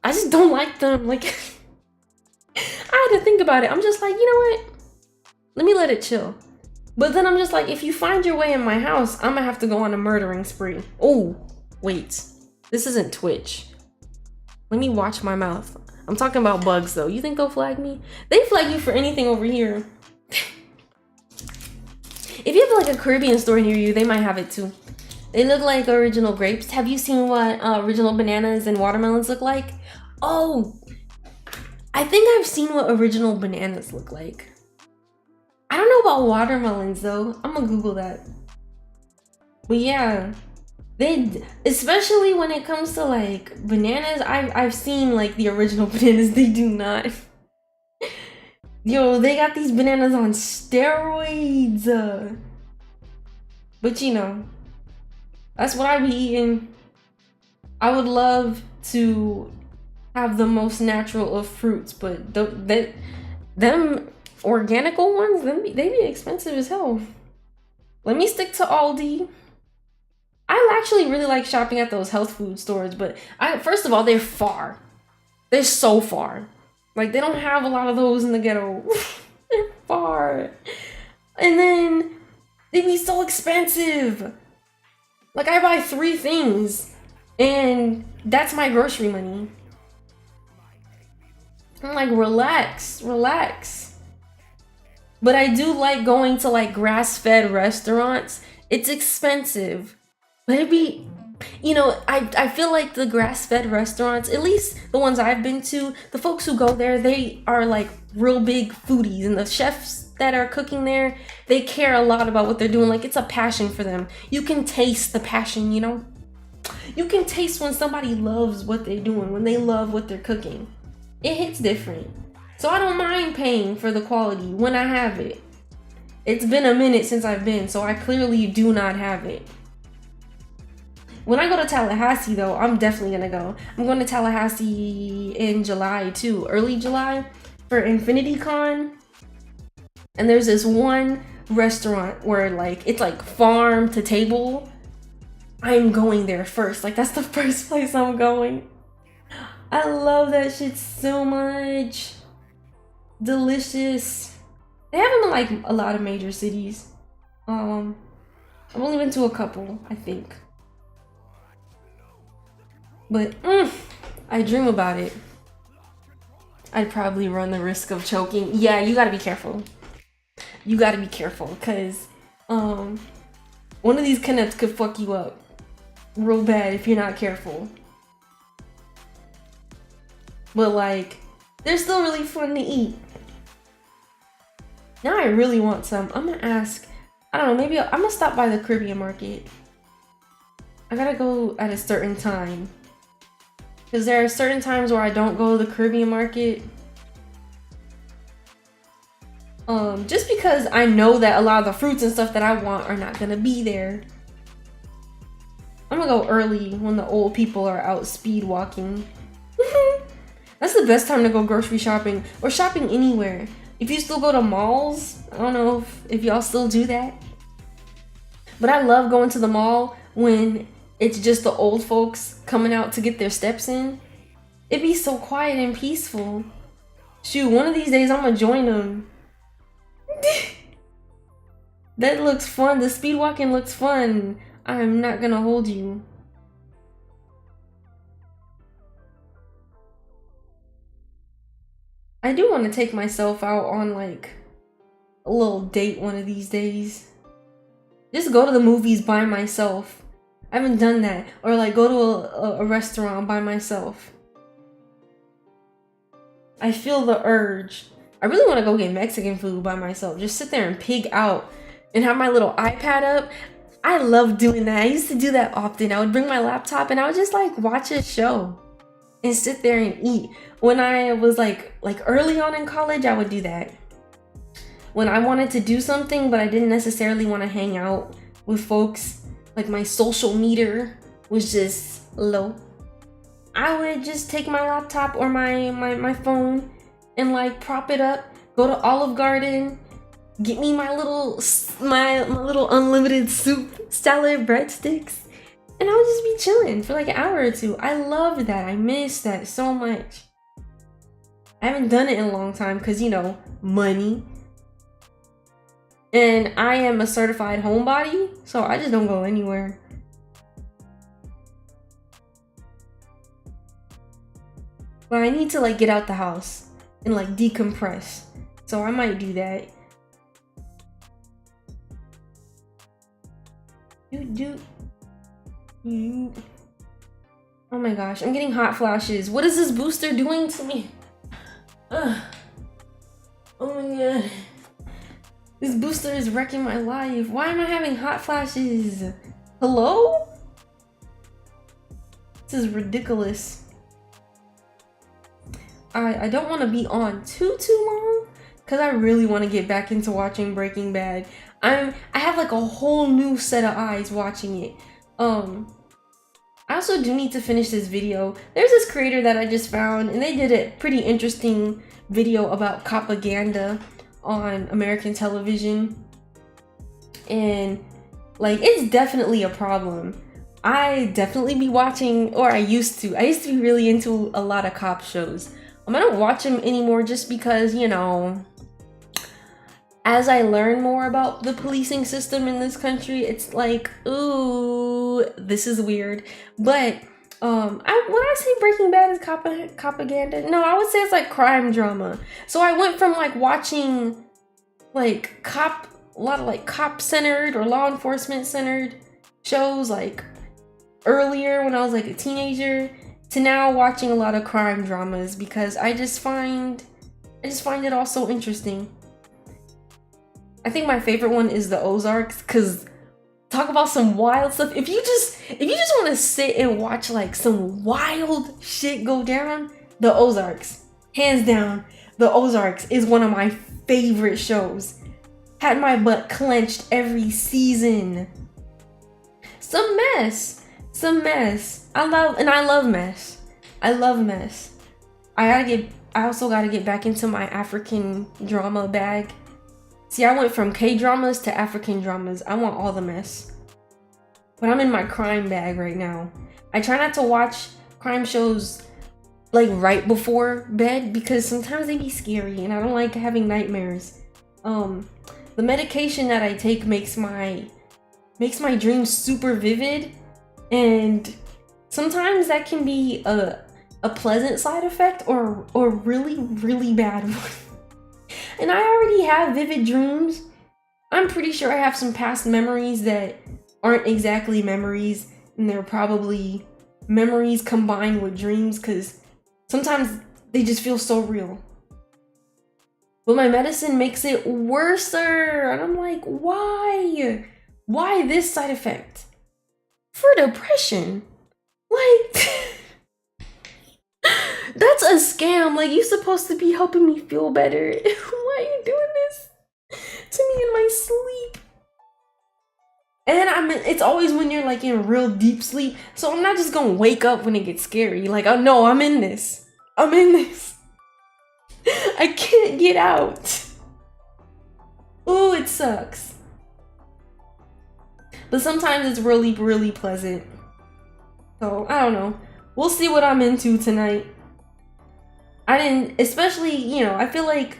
I just don't like them. Like, I had to think about it. I'm just like, you know what? Let me let it chill. But then I'm just like, if you find your way in my house, I'm gonna have to go on a murdering spree. Oh, Wait, this isn't Twitch. Let me watch my mouth. I'm talking about bugs though. You think they'll flag me? They flag you for anything over here. If you have like a Caribbean store near you, they might have it too. They look like original grapes. Have you seen what original bananas and watermelons look like? Oh, I think I've seen what original bananas look like. I don't know about watermelons though. I'm gonna Google that. But yeah, especially when it comes to like bananas, I've seen like the original bananas. They do not. Yo, they got these bananas on steroids. But you know, that's what I be eating. I would love to have the most natural of fruits, but them organical ones, they be expensive as hell. Let me stick to Aldi. I actually really like shopping at those health food stores, but first of all, they're far. They're so far. Like, they don't have a lot of those in the ghetto. They're far. And then they be so expensive. Like, I buy 3 things and that's my grocery money. I'm like, relax. But I do like going to like grass-fed restaurants. It's expensive, but it'd be, you know, I feel like the grass-fed restaurants, at least the ones I've been to, the folks who go there, they are like real big foodies, and the chefs that are cooking there, they care a lot about what they're doing. Like, it's a passion for them. You can taste the passion, you know? You can taste when somebody loves what they're doing, when they love what they're cooking. It hits different. So I don't mind paying for the quality when I have it. It's been a minute since I've been, so I clearly do not have it. When I go to Tallahassee though, I'm definitely gonna go. I'm going to Tallahassee in July too, early July, for Infinity Con. And there's this one restaurant where like, it's like farm to table. I'm going there first. Like, that's the first place I'm going. I love that shit so much. Delicious. They have them in like a lot of major cities. I've only been to a couple, I think. But I dream about it. I'd probably run the risk of choking. Yeah, you gotta be careful. You gotta be careful, because one of these Keneps could fuck you up real bad if you're not careful. But like, they're still really fun to eat. Now I really want some. I'm gonna ask, I don't know, maybe I'm gonna stop by the Caribbean market. I gotta go at a certain time, because there are certain times where I don't go to the Caribbean market. Just because I know that a lot of the fruits and stuff that I want are not gonna be there. I'm gonna go early when the old people are out speed walking. That's the best time to go grocery shopping, or shopping anywhere. If you still go to malls, I don't know if y'all still do that. But I love going to the mall when it's just the old folks coming out to get their steps in. It'd be so quiet and peaceful. Shoot, one of these days I'm gonna join them. That looks fun. The speed walking looks fun. I'm not gonna hold you. I do want to take myself out on like a little date one of these days. Just go to the movies by myself. I haven't done that. Or like go to a restaurant by myself. I feel the urge. I really want to go get Mexican food by myself. Just sit there and pig out and have my little iPad up. I love doing that. I used to do that often. I would bring my laptop and I would just like watch a show and sit there and eat. When I was like early on in college, I would do that. When I wanted to do something, but I didn't necessarily want to hang out with folks, like my social meter was just low, I would just take my laptop or my phone and like prop it up, go to Olive Garden, get me my little unlimited soup, salad, breadsticks, and I would just be chilling for like an hour or two. I loved that. I miss that so much. I haven't done it in a long time because, you know, money. And I am a certified homebody, so I just don't go anywhere. But I need to like get out the house and like decompress. So I might do that. Oh my gosh, I'm getting hot flashes. What is this booster doing to me? Ugh. Oh my god. This booster is wrecking my life. Why am I having hot flashes? Hello? This is ridiculous. I don't want to be on too long because I really want to get back into watching Breaking Bad. I have like a whole new set of eyes watching it. I also do need to finish this video. There's this creator that I just found, and they did a pretty interesting video about propaganda on American television. And like, it's definitely a problem. I definitely be watching, or I used to be really into a lot of cop shows. I don't watch them anymore just because, you know, as I learn more about the policing system in this country, it's like, ooh, this is weird. But when I say Breaking Bad is propaganda, no, I would say it's like crime drama. So I went from like watching like a lot of like cop centered or law enforcement centered shows like earlier when I was like a teenager to now watching a lot of crime dramas because I just find it all so interesting. I think my favorite one is the Ozarks, because talk about some wild stuff. If you just want to sit and watch like some wild shit go down, the Ozarks, hands down, the Ozarks is one of my favorite shows. Had my butt clenched every season. Some mess. I love mess. I love mess. I also gotta get back into my African drama bag. See, I went from K-dramas to African dramas. I want all the mess. But I'm in my crime bag right now. I try not to watch crime shows like right before bed because sometimes they be scary and I don't like having nightmares. The medication that I take makes my dreams super vivid, and sometimes that can be a pleasant side effect or really, really bad one. And I already have vivid dreams. I'm pretty sure I have some past memories that aren't exactly memories, and they're probably memories combined with dreams because sometimes they just feel so real. But my medicine makes it worser, and I'm like, why? Why this side effect? For depression? Like, that's a scam. Like, you're supposed to be helping me feel better. Why are you doing this to me in my sleep? And it's always when you're like in real deep sleep. So I'm not just gonna wake up when it gets scary. Like, oh no, I'm in this. I can't get out. Ooh, it sucks. But sometimes it's really, really pleasant. So, I don't know. We'll see what I'm into tonight. Especially, you know, I feel like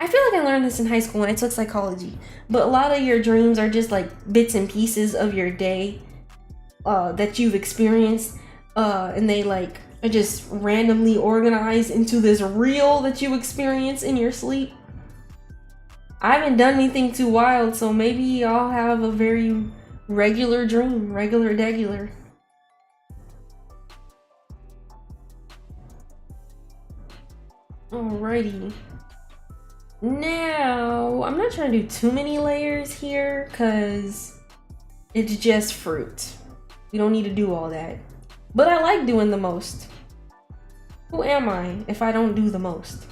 I learned this in high school when I took psychology. But a lot of your dreams are just like bits and pieces of your day that you've experienced. And they like are just randomly organized into this reel that you experience in your sleep. I haven't done anything too wild, so maybe I'll have a very regular dream, regular. Alrighty. Now, I'm not trying to do too many layers here because it's just fruit. You don't need to do all that. But I like doing the most. Who am I if I don't do the most?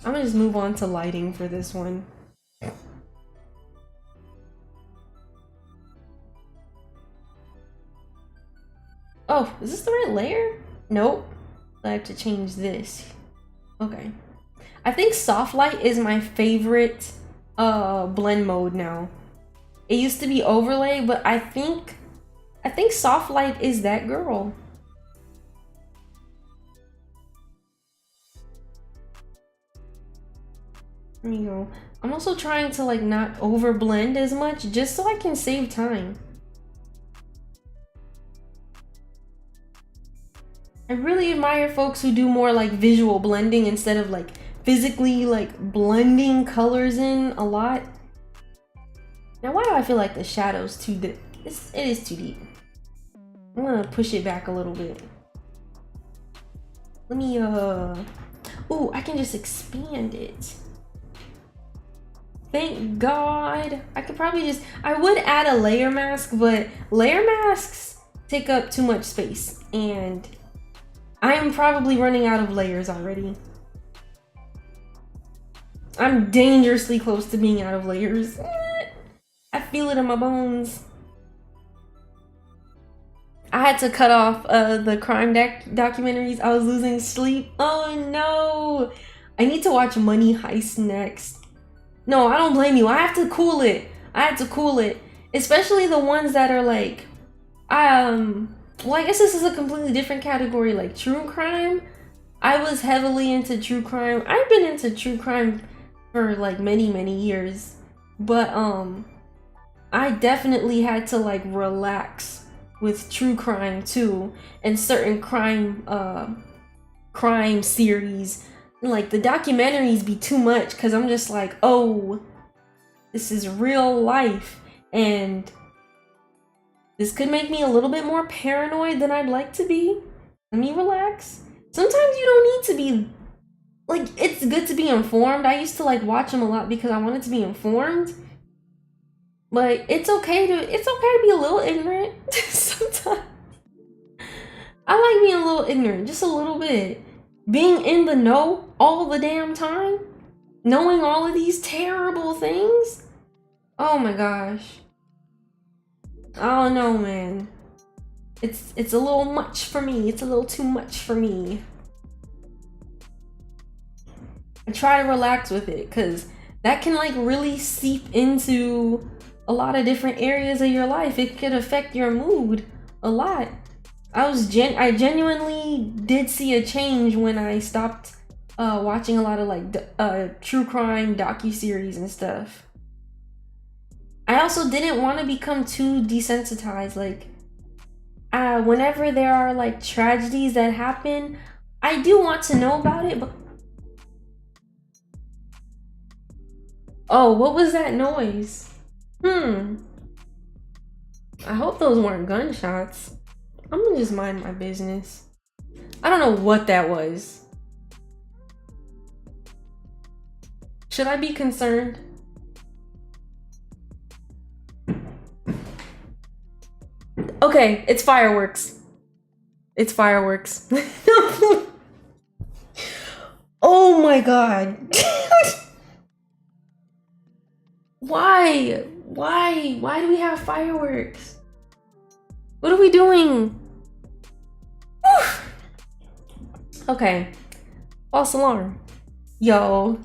I'm gonna just move on to lighting for this one. Oh, is this the right layer? Nope. I have to change this. Okay. I think soft light is my favorite blend mode now. It used to be overlay, but I think soft light is that girl. There you go. I'm also trying to like not over blend as much just so I can save time. I really admire folks who do more like visual blending instead of like physically like blending colors in a lot. Now, why do I feel like the shadow's too deep? It is too deep. I'm gonna push it back a little bit. Let me, ooh, I can just expand it. Thank God. I could probably just, I would add a layer mask, but layer masks take up too much space, and I am probably running out of layers already. I'm dangerously close to being out of layers. I feel it in my bones. I had to cut off the crime documentaries. I was losing sleep. Oh no. I need to watch Money Heist next. No, I don't blame you. I have to cool it. I have to cool it. Especially the ones that are like, well, I guess this is a completely different category, like true crime. I was heavily into true crime. I've been into true crime for like many years, but I definitely had to like relax with true crime too, and certain crime series. Like the documentaries be too much because I'm just like, oh, this is real life, and this could make me a little bit more paranoid than I'd like to be. Let me relax. Sometimes you don't need to be, like, it's good to be informed. I used to like watch them a lot because I wanted to be informed. But it's okay to be a little ignorant sometimes. I like being a little ignorant, just a little bit. Being in the know all the damn time, knowing all of these terrible things. Oh my gosh. I don't know, man. It's a little much for me. It's a little too much for me. I try to relax with it because that can like really seep into a lot of different areas of your life. It could affect your mood a lot. I genuinely did see a change when I stopped watching a lot of like true crime docuseries and stuff. I also didn't want to become too desensitized. Like whenever there are like tragedies that happen, I do want to know about it, but oh, what was that noise? I hope those weren't gunshots. I'm gonna just mind my business. I don't know what that was. Should I be concerned? Okay, it's fireworks. It's fireworks. Oh my God. Why? Why do we have fireworks? What are we doing? Okay. False alarm. Yo.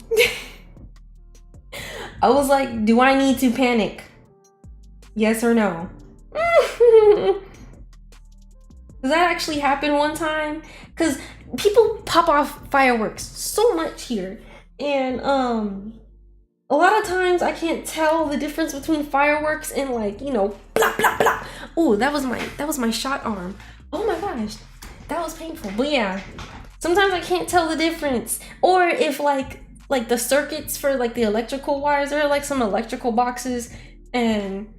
I was like, do I need to panic? Yes or no? Does that actually happen one time? Because people pop off fireworks so much here. And a lot of times I can't tell the difference between fireworks and like, you know, blah blah blah. Oh, that was my shot arm. Oh my gosh, that was painful. But yeah, sometimes I can't tell the difference. Or if like the circuits for like the electrical wires, there are like some electrical boxes, and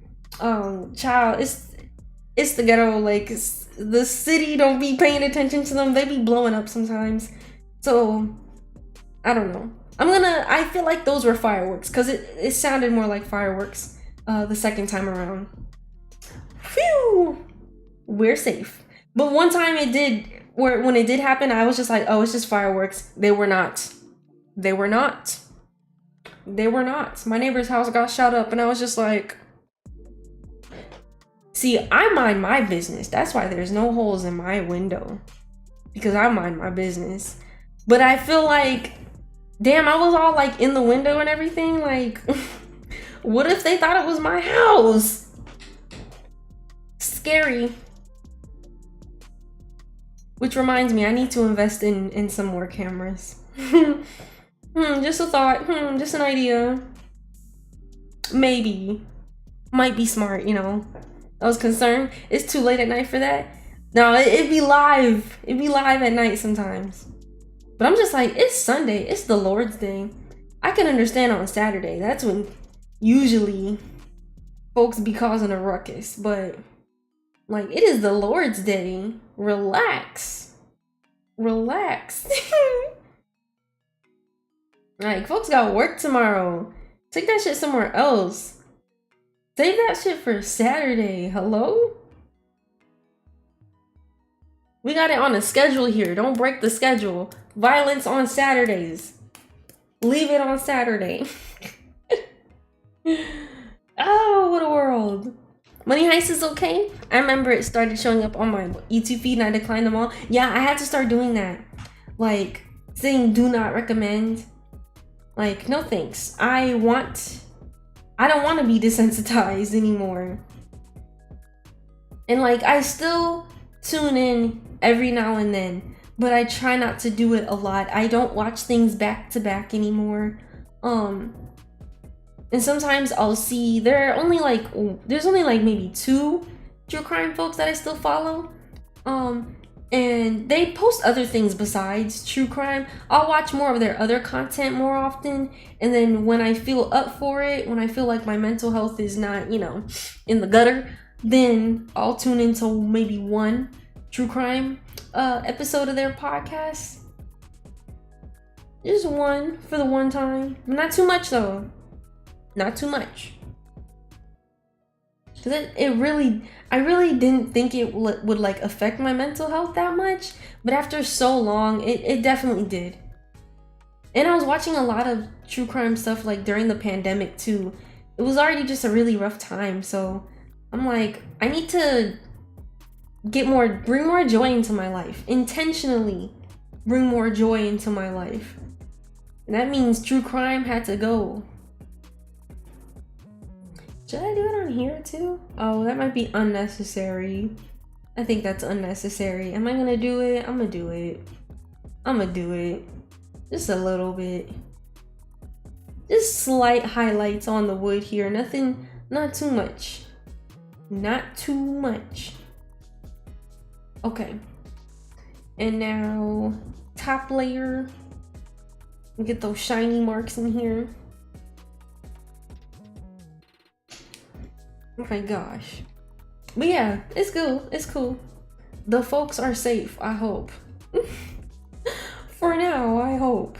child, it's the ghetto. Like the city don't be paying attention to them. They be blowing up sometimes. So I don't know. I feel like those were fireworks because it sounded more like fireworks the second time around. Phew! We're safe. But one time it did, when it did happen, I was just like, oh, it's just fireworks. They were not. They were not. They were not. My neighbor's house got shot up and I was just like, see, I mind my business. That's why there's no holes in my window. Because I mind my business. But I feel like, damn, I was all like in the window and everything. Like, what if they thought it was my house? Scary. Which reminds me, I need to invest in some more cameras. Just a thought. Just an idea. Maybe. Might be smart, you know. I was concerned. It's too late at night for that. No, it'd be live. It'd be live at night sometimes. But I'm just like, it's Sunday. It's the Lord's Day. I can understand on Saturday. That's when usually folks be causing a ruckus. But like, it is the Lord's Day. Relax. Relax. Like, folks got work tomorrow. Take that shit somewhere else. Save that shit for Saturday. Hello? We got it on a schedule here. Don't break the schedule. Violence on Saturdays. Leave it on Saturday. Oh, what a world. Money Heist is okay. I remember it started showing up on my YouTube feed and I declined them all. Yeah, I had to start doing that. Like, saying do not recommend. Like, no thanks. I don't want to be desensitized anymore. And like, I still tune in every now and then, but I try not to do it a lot. I don't watch things back to back anymore. And sometimes I'll see there's only like maybe 2 true crime folks that I still follow. And they post other things besides true crime. I'll watch more of their other content more often. And then when I feel up for it, when I feel like my mental health is not, in the gutter, then I'll tune into maybe one true crime episode of their podcast. Just one for the one time. Not too much though. Not too much. Cause I really didn't think it would like affect my mental health that much, but after so long, it definitely did. And I was watching a lot of true crime stuff like during the pandemic too. It was already just a really rough time, so I'm like, I need to bring more joy into my life. Intentionally bring more joy into my life. And that means true crime had to go. Should I do it on here too? Oh, that might be unnecessary. I think that's unnecessary. Am I gonna do it? I'm gonna do it. I'm gonna do it. Just a little bit. Just slight highlights on the wood here. Nothing, not too much. Not too much. Okay. And now, top layer. Get those shiny marks in here. Oh my gosh. But yeah, it's cool. It's cool. The folks are safe, I hope. For now, I hope.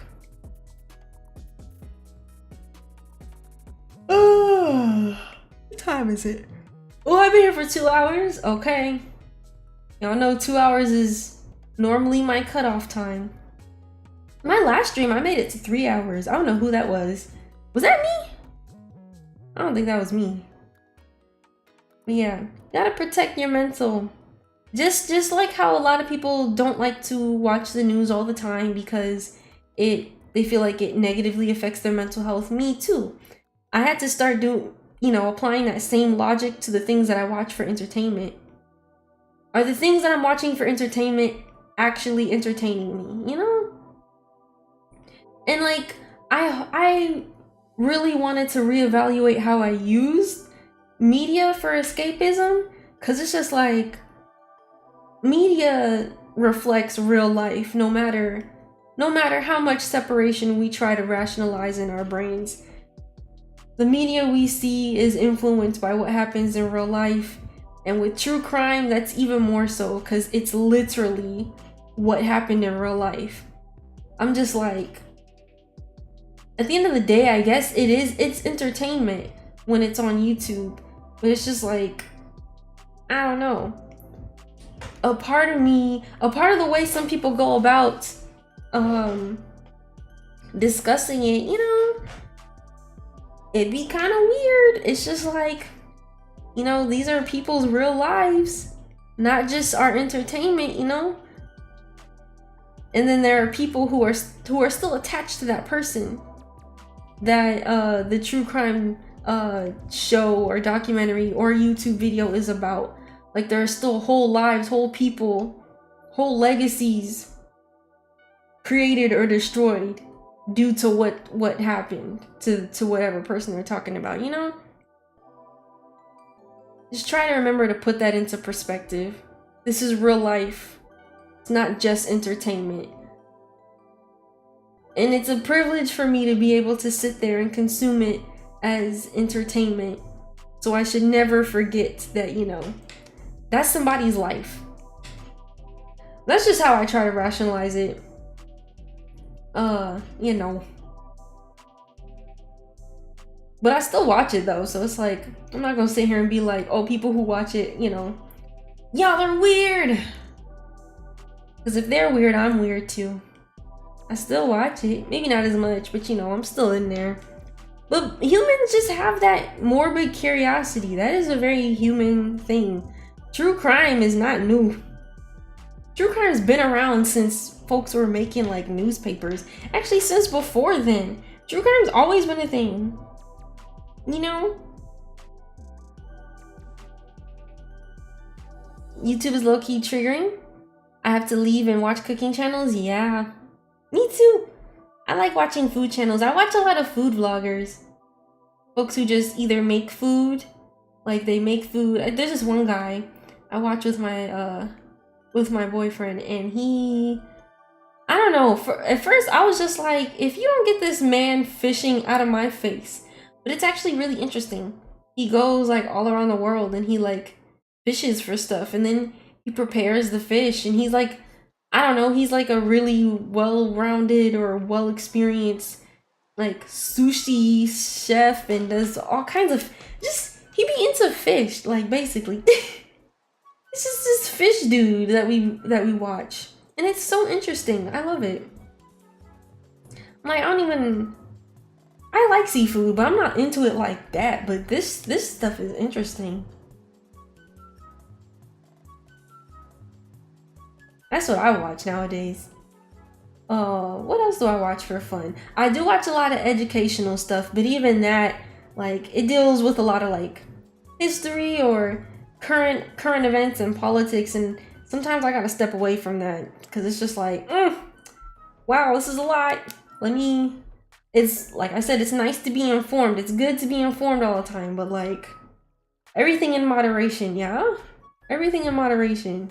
What time is it? Oh, I've been here for 2 hours? Okay. Y'all know 2 hours is normally my cutoff time. My last stream, I made it to 3 hours. I don't know who that was. Was that me? I don't think that was me. But yeah, gotta protect your mental. Just like how a lot of people don't like to watch the news all the time because they feel like it negatively affects their mental health. Me too. I had to start applying that same logic to the things that I watch for entertainment. Are the things that I'm watching for entertainment actually entertaining me, And like, I really wanted to reevaluate how I used media for escapism, because it's just like, media reflects real life no matter how much separation we try to rationalize in our brains. The media we see is influenced by what happens in real life, and with true crime that's even more so because it's literally what happened in real life. I'm just like, at the end of the day, I guess it's entertainment when it's on YouTube, but it's just like, I don't know. A part of the way some people go about discussing it, it'd be kind of weird. It's just like, these are people's real lives, not just our entertainment, And then there are people who are still attached to that person that the true crime show or documentary or YouTube video is about. Like, there are still whole lives, whole people, whole legacies created or destroyed due to what happened to whatever person they're talking about, Just try to remember to put that into perspective. This is real life. It's not just entertainment. And it's a privilege for me to be able to sit there and consume it as entertainment. So I should never forget that, you know, that's somebody's life. That's just how I try to rationalize it. You know. But I still watch it though, so it's like, I'm not gonna sit here and be like, oh, people who watch it, you know, y'all are weird. Because if they're weird, I'm weird too. I still watch it. Maybe not as much, but you know, I'm still in there. But humans just have that morbid curiosity. That is a very human thing. True crime is not new. True crime's been around since folks were making like newspapers. Actually, since before then. True crime's always been a thing. You know? YouTube is low-key triggering. I have to leave and watch cooking channels. Yeah. Me too. I like watching food channels. I watch a lot of food vloggers. Folks who just either make food, like they make food. There's this one guy I watch with my boyfriend, and he, I don't know, at first I was just like, if you don't get this man fishing out of my face. But it's actually really interesting. He goes like all around the world and he like fishes for stuff, and then he prepares the fish, and he's like, I don't know, he's like a really well-rounded or well-experienced like sushi chef, and does all kinds of, just, he be into fish, like basically. It's just this fish dude that we watch, and it's so interesting. I love it. I'm like, I like seafood, but I'm not into it like that. But this stuff is interesting. That's what I watch nowadays. What else do I watch for fun? I do watch a lot of educational stuff, but even that, like, it deals with a lot of like history or current events and politics, and sometimes I gotta step away from that because it's just like, wow, this is a lot. It's like I said, it's nice to be informed. It's good to be informed all the time, but like everything in moderation, yeah? Everything in moderation.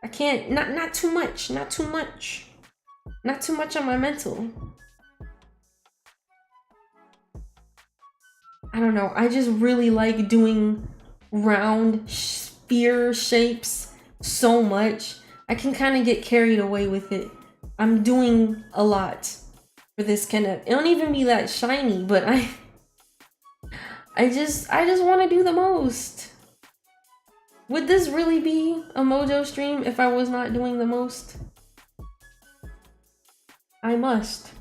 I can't, not too much, not too much. Not too much on my mental. I don't know, I just really like doing round sphere shapes so much. I can kind of get carried away with it. I'm doing a lot for this Kenep. It don't even be that shiny, but I just want to do the most. Would this really be a Mojo stream if I was not doing the most? I must.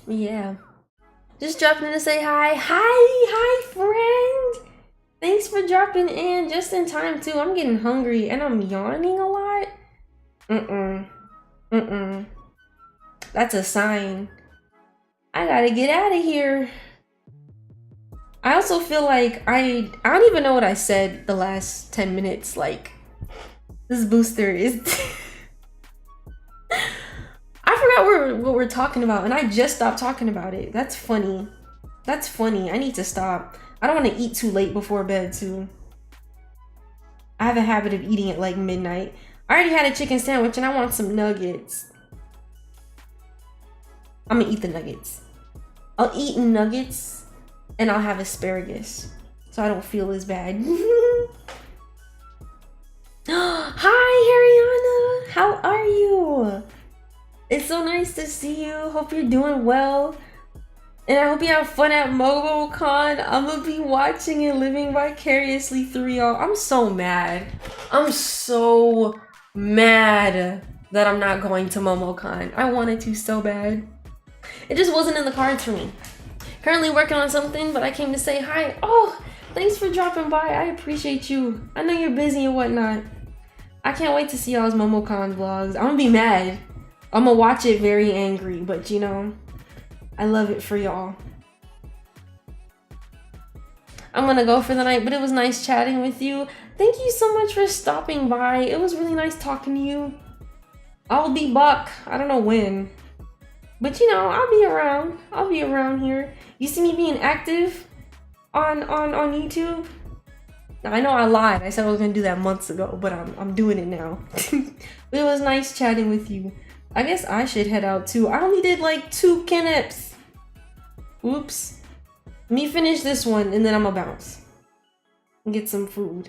Yeah. Just dropping in to say hi. Hi, friend. Thanks for dropping in just in time too. I'm getting hungry and I'm yawning a lot. That's a sign. I gotta get out of here. I also feel like I don't even know what I said the last 10 minutes. Like, this booster is I forgot what we're talking about, and I just stopped talking about it. That's funny. That's funny. I need to stop. I don't want to eat too late before bed too. I have a habit of eating at like midnight. I already had a chicken sandwich and I want some nuggets. I'm gonna eat the nuggets. I'll eat nuggets and I'll have asparagus so I don't feel as bad. Hi, Ariana. How are you? It's so nice to see you. Hope you're doing well. And I hope you have fun at MomoCon. I'm gonna be watching and living vicariously through y'all. I'm so mad. I'm so mad that I'm not going to MomoCon. I wanted to so bad. It just wasn't in the cards for me. Currently working on something, but I came to say hi. Oh, thanks for dropping by. I appreciate you. I know you're busy and whatnot. I can't wait to see y'all's MomoCon vlogs. I'm gonna be mad. I'm gonna watch it very angry, but you know, I love it for y'all. I'm gonna go for the night, but it was nice chatting with you. Thank you so much for stopping by. It was really nice talking to you. I'll be back. I don't know when, but you know, I'll be around. I'll be around here. You see me being active on YouTube? I know I lied. I said I was gonna do that months ago, but I'm doing it now. It was nice chatting with you. I guess I should head out too. I only did like 2 Keneps. Oops. Let me finish this one and then I'm gonna bounce and get some food.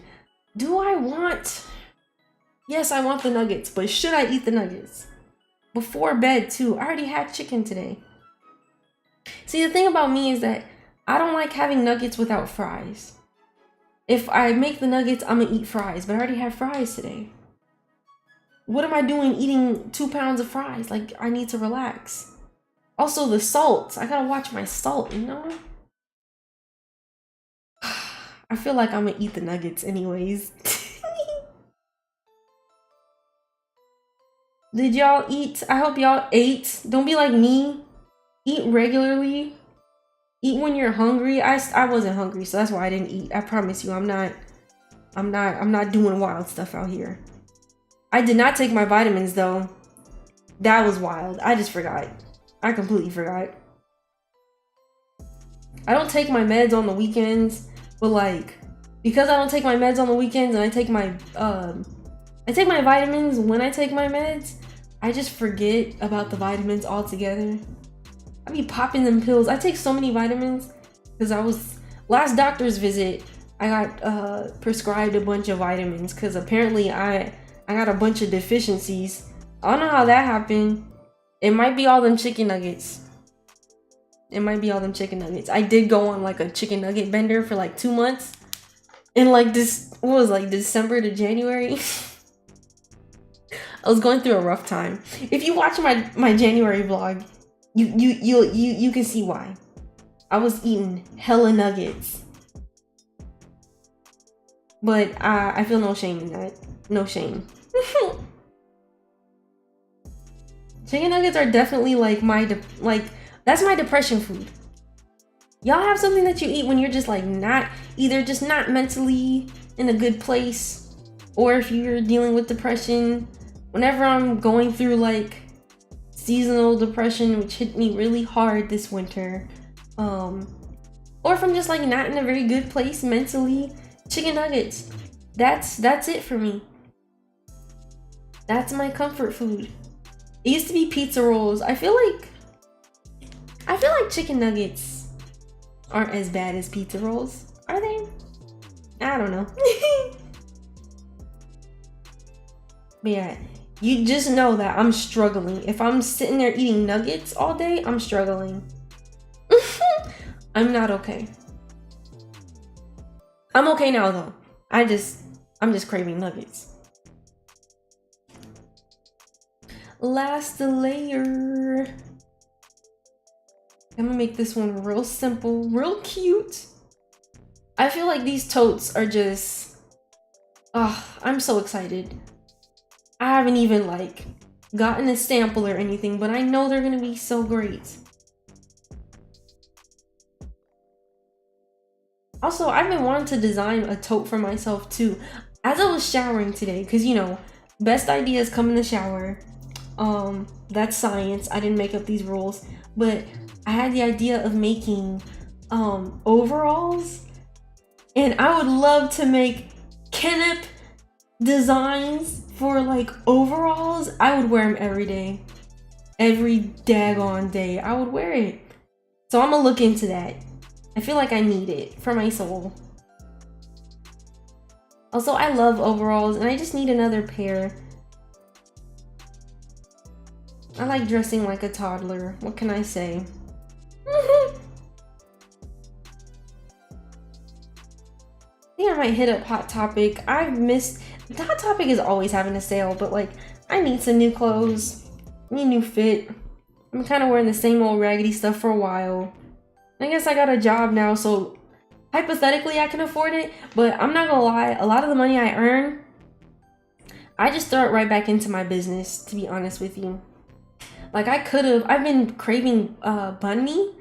Do I want? Yes, I want the nuggets, but should I eat the nuggets? Before bed too. I already had chicken today. See, the thing about me is that I don't like having nuggets without fries. If I make the nuggets, I'm gonna eat fries, but I already had fries today. What am I doing eating 2 pounds of fries? Like, I need to relax. Also, the salt. I gotta watch my salt, you know? I feel like I'm gonna eat the nuggets anyways. Did y'all eat? I hope y'all ate. Don't be like me. Eat regularly. Eat when you're hungry. I wasn't hungry, so that's why I didn't eat. I promise you, I'm not doing wild stuff out here. I did not take my vitamins though. That was wild. I just forgot. I completely forgot. I don't take my meds on the weekends, but like, because I don't take my meds on the weekends and I take my vitamins when I take my meds, I just forget about the vitamins altogether. I be popping them pills. I take so many vitamins because last doctor's visit, I got prescribed a bunch of vitamins because apparently I got a bunch of deficiencies. I don't know how that happened. It might be all them chicken nuggets. It might be all them chicken nuggets. I did go on like a chicken nugget bender for like 2 months. And like what was like December to January? I was going through a rough time. If you watch my January vlog, you can see why. I was eating hella nuggets. But I feel no shame in that. No shame. Chicken nuggets are definitely like that's my depression food. Y'all have something that you eat when you're just like not mentally in a good place, or if you're dealing with depression. Whenever I'm going through like seasonal depression, which hit me really hard this winter, or if I'm just like not in a very good place mentally, chicken nuggets. That's it for me. That's my comfort food. It used to be pizza rolls. I feel like chicken nuggets aren't as bad as pizza rolls. Are they? I don't know. But yeah, you just know that I'm struggling. If I'm sitting there eating nuggets all day, I'm struggling. I'm not okay. I'm okay now though. I'm just craving nuggets. Last layer. I'm gonna make this one real simple, real cute. I feel like these totes are just, I'm so excited. I haven't even like gotten a sample or anything, but I know they're gonna be so great. Also, I've been wanting to design a tote for myself too. As I was showering today, because you know, best ideas come in the shower. That's science. I didn't make up these rules, but I had the idea of making overalls, and I would love to make Kenep designs for like overalls. I would wear them every day. Every daggone day I would wear it. So I'm gonna look into that. I feel like I need it for my soul. Also, I love overalls and I just need another pair. I like dressing like a toddler. What can I say? I think I might hit up Hot Topic. Hot Topic is always having a sale, but like I need some new clothes. Need a new fit. I'm kind of wearing the same old raggedy stuff for a while. I guess I got a job now, so hypothetically I can afford it, but I'm not gonna lie, a lot of the money I earn, I just throw it right back into my business, to be honest with you. Like I've been craving banh mi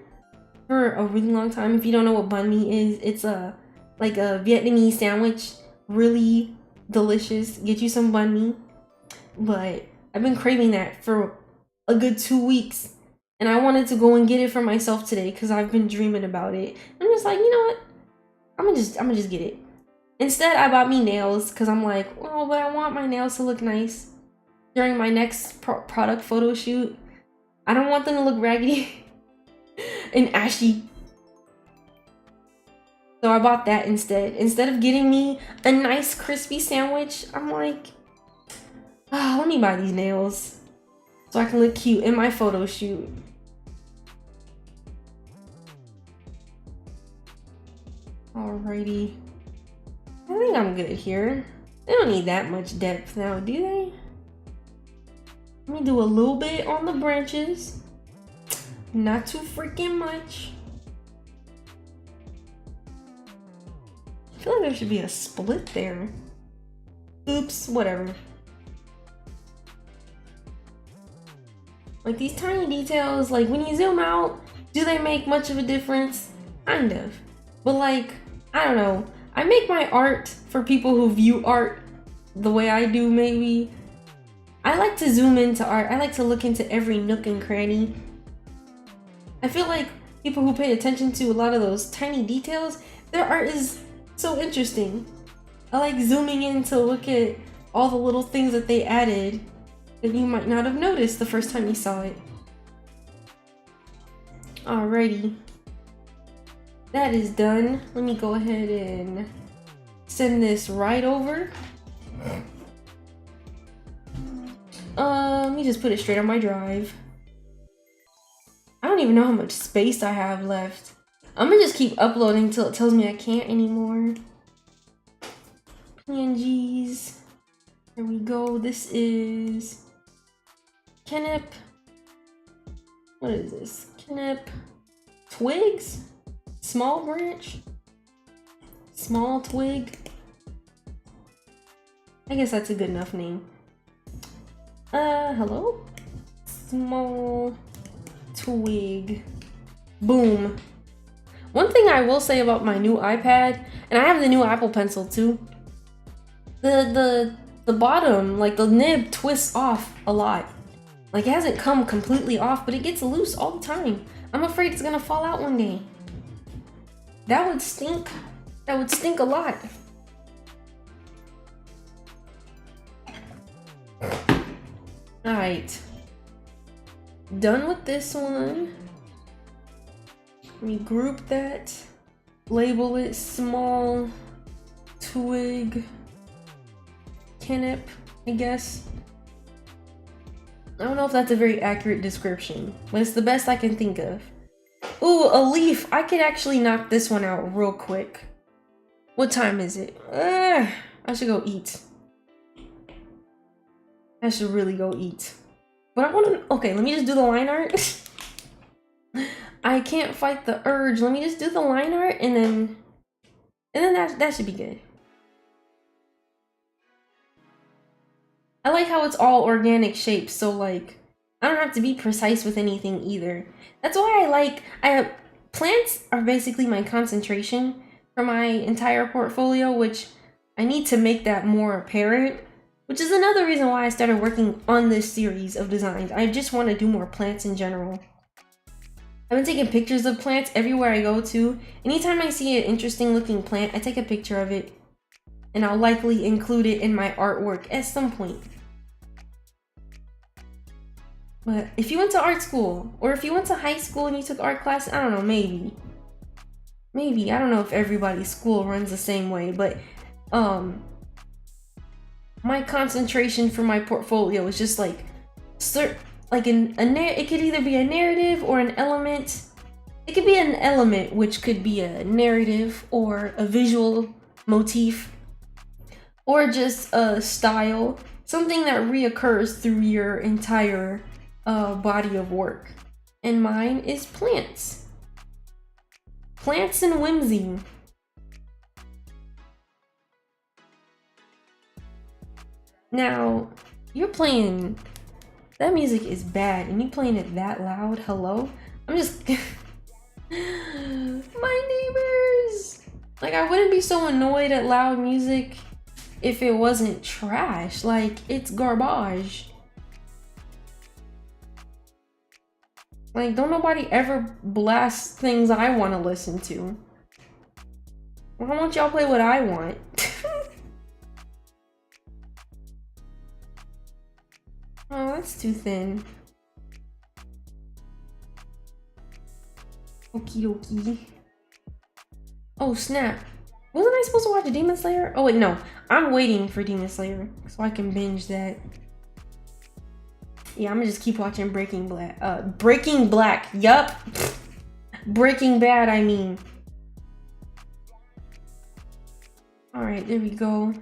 for a really long time. If you don't know what banh mi is, it's like a Vietnamese sandwich, really delicious. Get you some banh mi. But I've been craving that for a good 2 weeks. And I wanted to go and get it for myself today because I've been dreaming about it. I'm just like, you know what? I'm gonna just get it. Instead, I bought me nails because I'm like, oh, but I want my nails to look nice during my next product photo shoot. I don't want them to look raggedy and ashy. So I bought that instead. Instead of getting me a nice crispy sandwich, I'm like, let me buy these nails so I can look cute in my photo shoot. Alrighty. I think I'm good here. They don't need that much depth now, do they? Let me do a little bit on the branches. Not too freaking much. I feel like there should be a split there. Oops, whatever. Like these tiny details, like when you zoom out, do they make much of a difference? Kind of. But like, I don't know. I make my art for people who view art the way I do, maybe. I like to zoom into art. I like to look into every nook and cranny. I feel like people who pay attention to a lot of those tiny details, their art is so interesting. I like zooming in to look at all the little things that they added that you might not have noticed the first time you saw it. Alrighty. That is done. Let me go ahead and send this right over. Let me just put it straight on my drive. I don't even know how much space I have left. I'm gonna just keep uploading until it tells me I can't anymore. PNGs. There we go. This is Kenep. What is this? Kenep twigs? Small branch? Small twig? I guess that's a good enough name. Hello? Small twig. Boom. One thing I will say about my new iPad, and I have the new Apple Pencil too, the bottom, like the nib twists off a lot. Like it hasn't come completely off, but it gets loose all the time. I'm afraid it's gonna fall out one day. That would stink. That would stink a lot. Alright. Done with this one. Let me group that. Label it small twig Kenep, I guess. I don't know if that's a very accurate description, but it's the best I can think of. Ooh, a leaf. I could actually knock this one out real quick. What time is it? I should go eat. I should really go eat. But I want to... Okay, let me just do the line art. I can't fight the urge. Let me just do the line art and then that should be good. I like how it's all organic shapes, so like I don't have to be precise with anything either. That's why plants are basically my concentration for my entire portfolio, which I need to make that more apparent, which is another reason why I started working on this series of designs. I just want to do more plants in general. I've been taking pictures of plants everywhere I go to. Anytime I see an interesting looking plant, I take a picture of it and I'll likely include it in my artwork at some point. But if you went to art school, or if you went to high school and you took art class, I don't know, maybe. Maybe, I don't know if everybody's school runs the same way, but my concentration for my portfolio is just like, it could either be a narrative or an element. It could be an element, which could be a narrative or a visual motif, or just a style, something that reoccurs through your entire body of work. And mine is plants. Plants and whimsy. Now, you're playing... That music is bad, and you playing it that loud. Hello? I'm just... My neighbors! Like, I wouldn't be so annoyed at loud music if it wasn't trash. Like, it's garbage. Like, don't nobody ever blast things I want to listen to. I want y'all play what I want. that's too thin. Okie dokie. Oh snap. Wasn't I supposed to watch Demon Slayer? Oh wait, no. I'm waiting for Demon Slayer so I can binge that. Yeah, I'm gonna just keep watching Breaking Black. Breaking Black. Yup. Breaking Bad, I mean. Alright, there we go.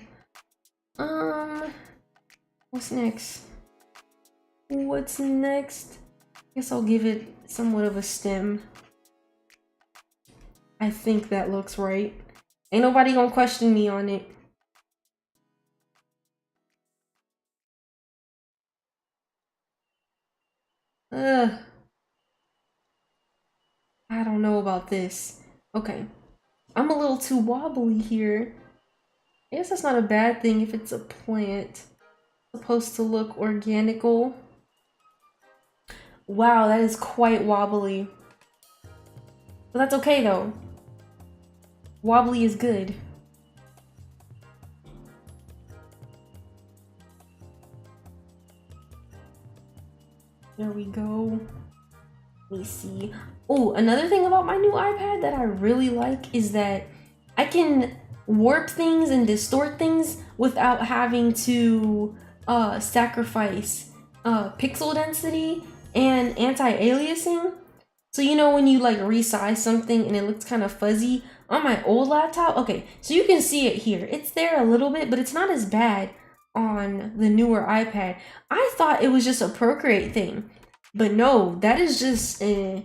What's next? What's next? Guess I'll give it somewhat of a stem. I think that looks right. Ain't nobody gonna question me on it. Ugh. I don't know about this. Okay. I'm a little too wobbly here. I guess that's not a bad thing if it's a plant. It's supposed to look organical. Wow, that is quite wobbly. But that's okay though. Wobbly is good. There we go. Let me see. Oh, another thing about my new iPad that I really like is that I can warp things and distort things without having to sacrifice pixel density and anti-aliasing. So you know when you like resize something and it looks kind of fuzzy on my old laptop? Okay, so you can see it here. It's there a little bit, but it's not as bad on the newer iPad. I thought it was just a Procreate thing, but no, that is just an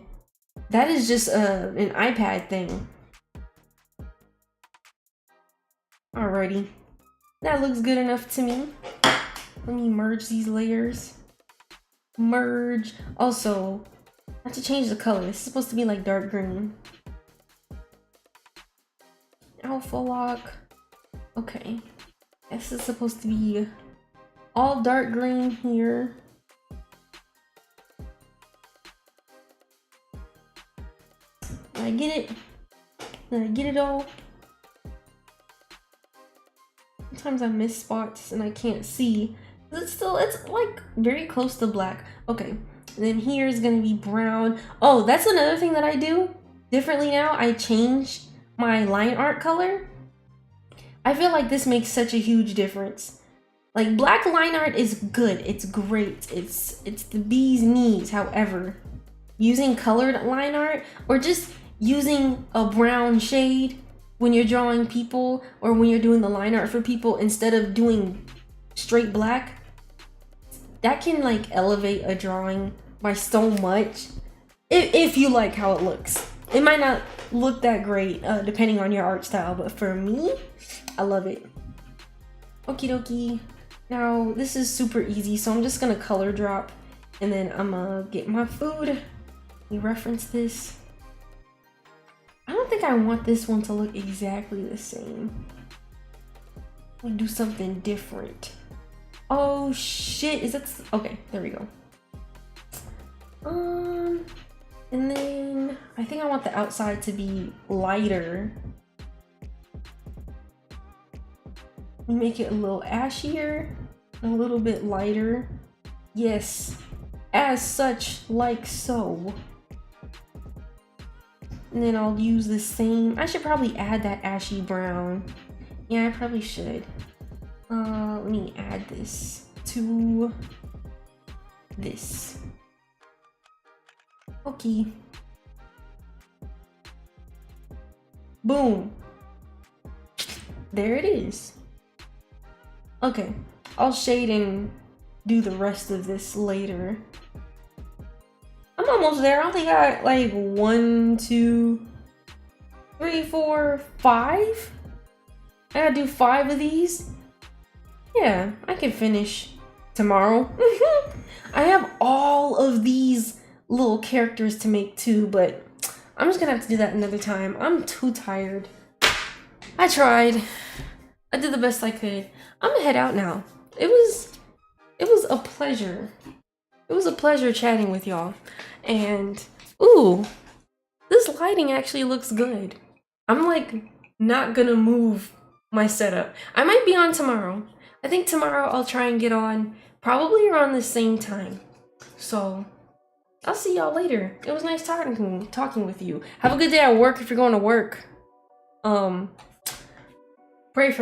iPad thing. Alrighty, that looks good enough to me. Let me merge these layers. Merge. Also, I have to change the color. This is supposed to be like dark green. Alpha lock. Okay. This is supposed to be all dark green here. Did I get it? Did I get it all? Sometimes I miss spots and I can't see. It's like very close to black. Okay. And then here is gonna be brown. Oh, that's another thing that I do differently now. I changed my line art color. I feel like this makes such a huge difference. Like black line art is good. It's great. It's the bee's knees. However, using colored line art or just using a brown shade when you're drawing people or when you're doing the line art for people instead of doing straight black, that can like elevate a drawing by so much if you like how it looks. It might not look that great depending on your art style, but for me, I love it. Okie dokie. Now this is super easy, so I'm just gonna color drop and then I'm gonna get my food. Let me reference this. I don't think I want this one to look exactly the same. I'll do something different. Oh shit, is that okay, there we go. And then I think I want the outside to be lighter. Make it a little ashier, a little bit lighter. Yes, as such, like so. And then I'll use the same, I should probably add that ashy brown. Yeah, I probably should. Let me add this to this. Okay. Boom. There it is. Okay, I'll shade and do the rest of this later. I'm almost there. I only got like 1, 2, 3, 4, 5. I gotta do 5 of these. Yeah, I can finish tomorrow. I have all of these little characters to make too, but I'm just gonna have to do that another time. I'm too tired. I tried. I did the best I could. I'm gonna head out now. It was a pleasure. It was a pleasure chatting with y'all. And ooh, this lighting actually looks good. I'm like not gonna move my setup. I might be on tomorrow, I think tomorrow I'll try and get on probably around the same time. So I'll see y'all later. It was nice talking with you. Have a good day at work if you're going to work. Pray for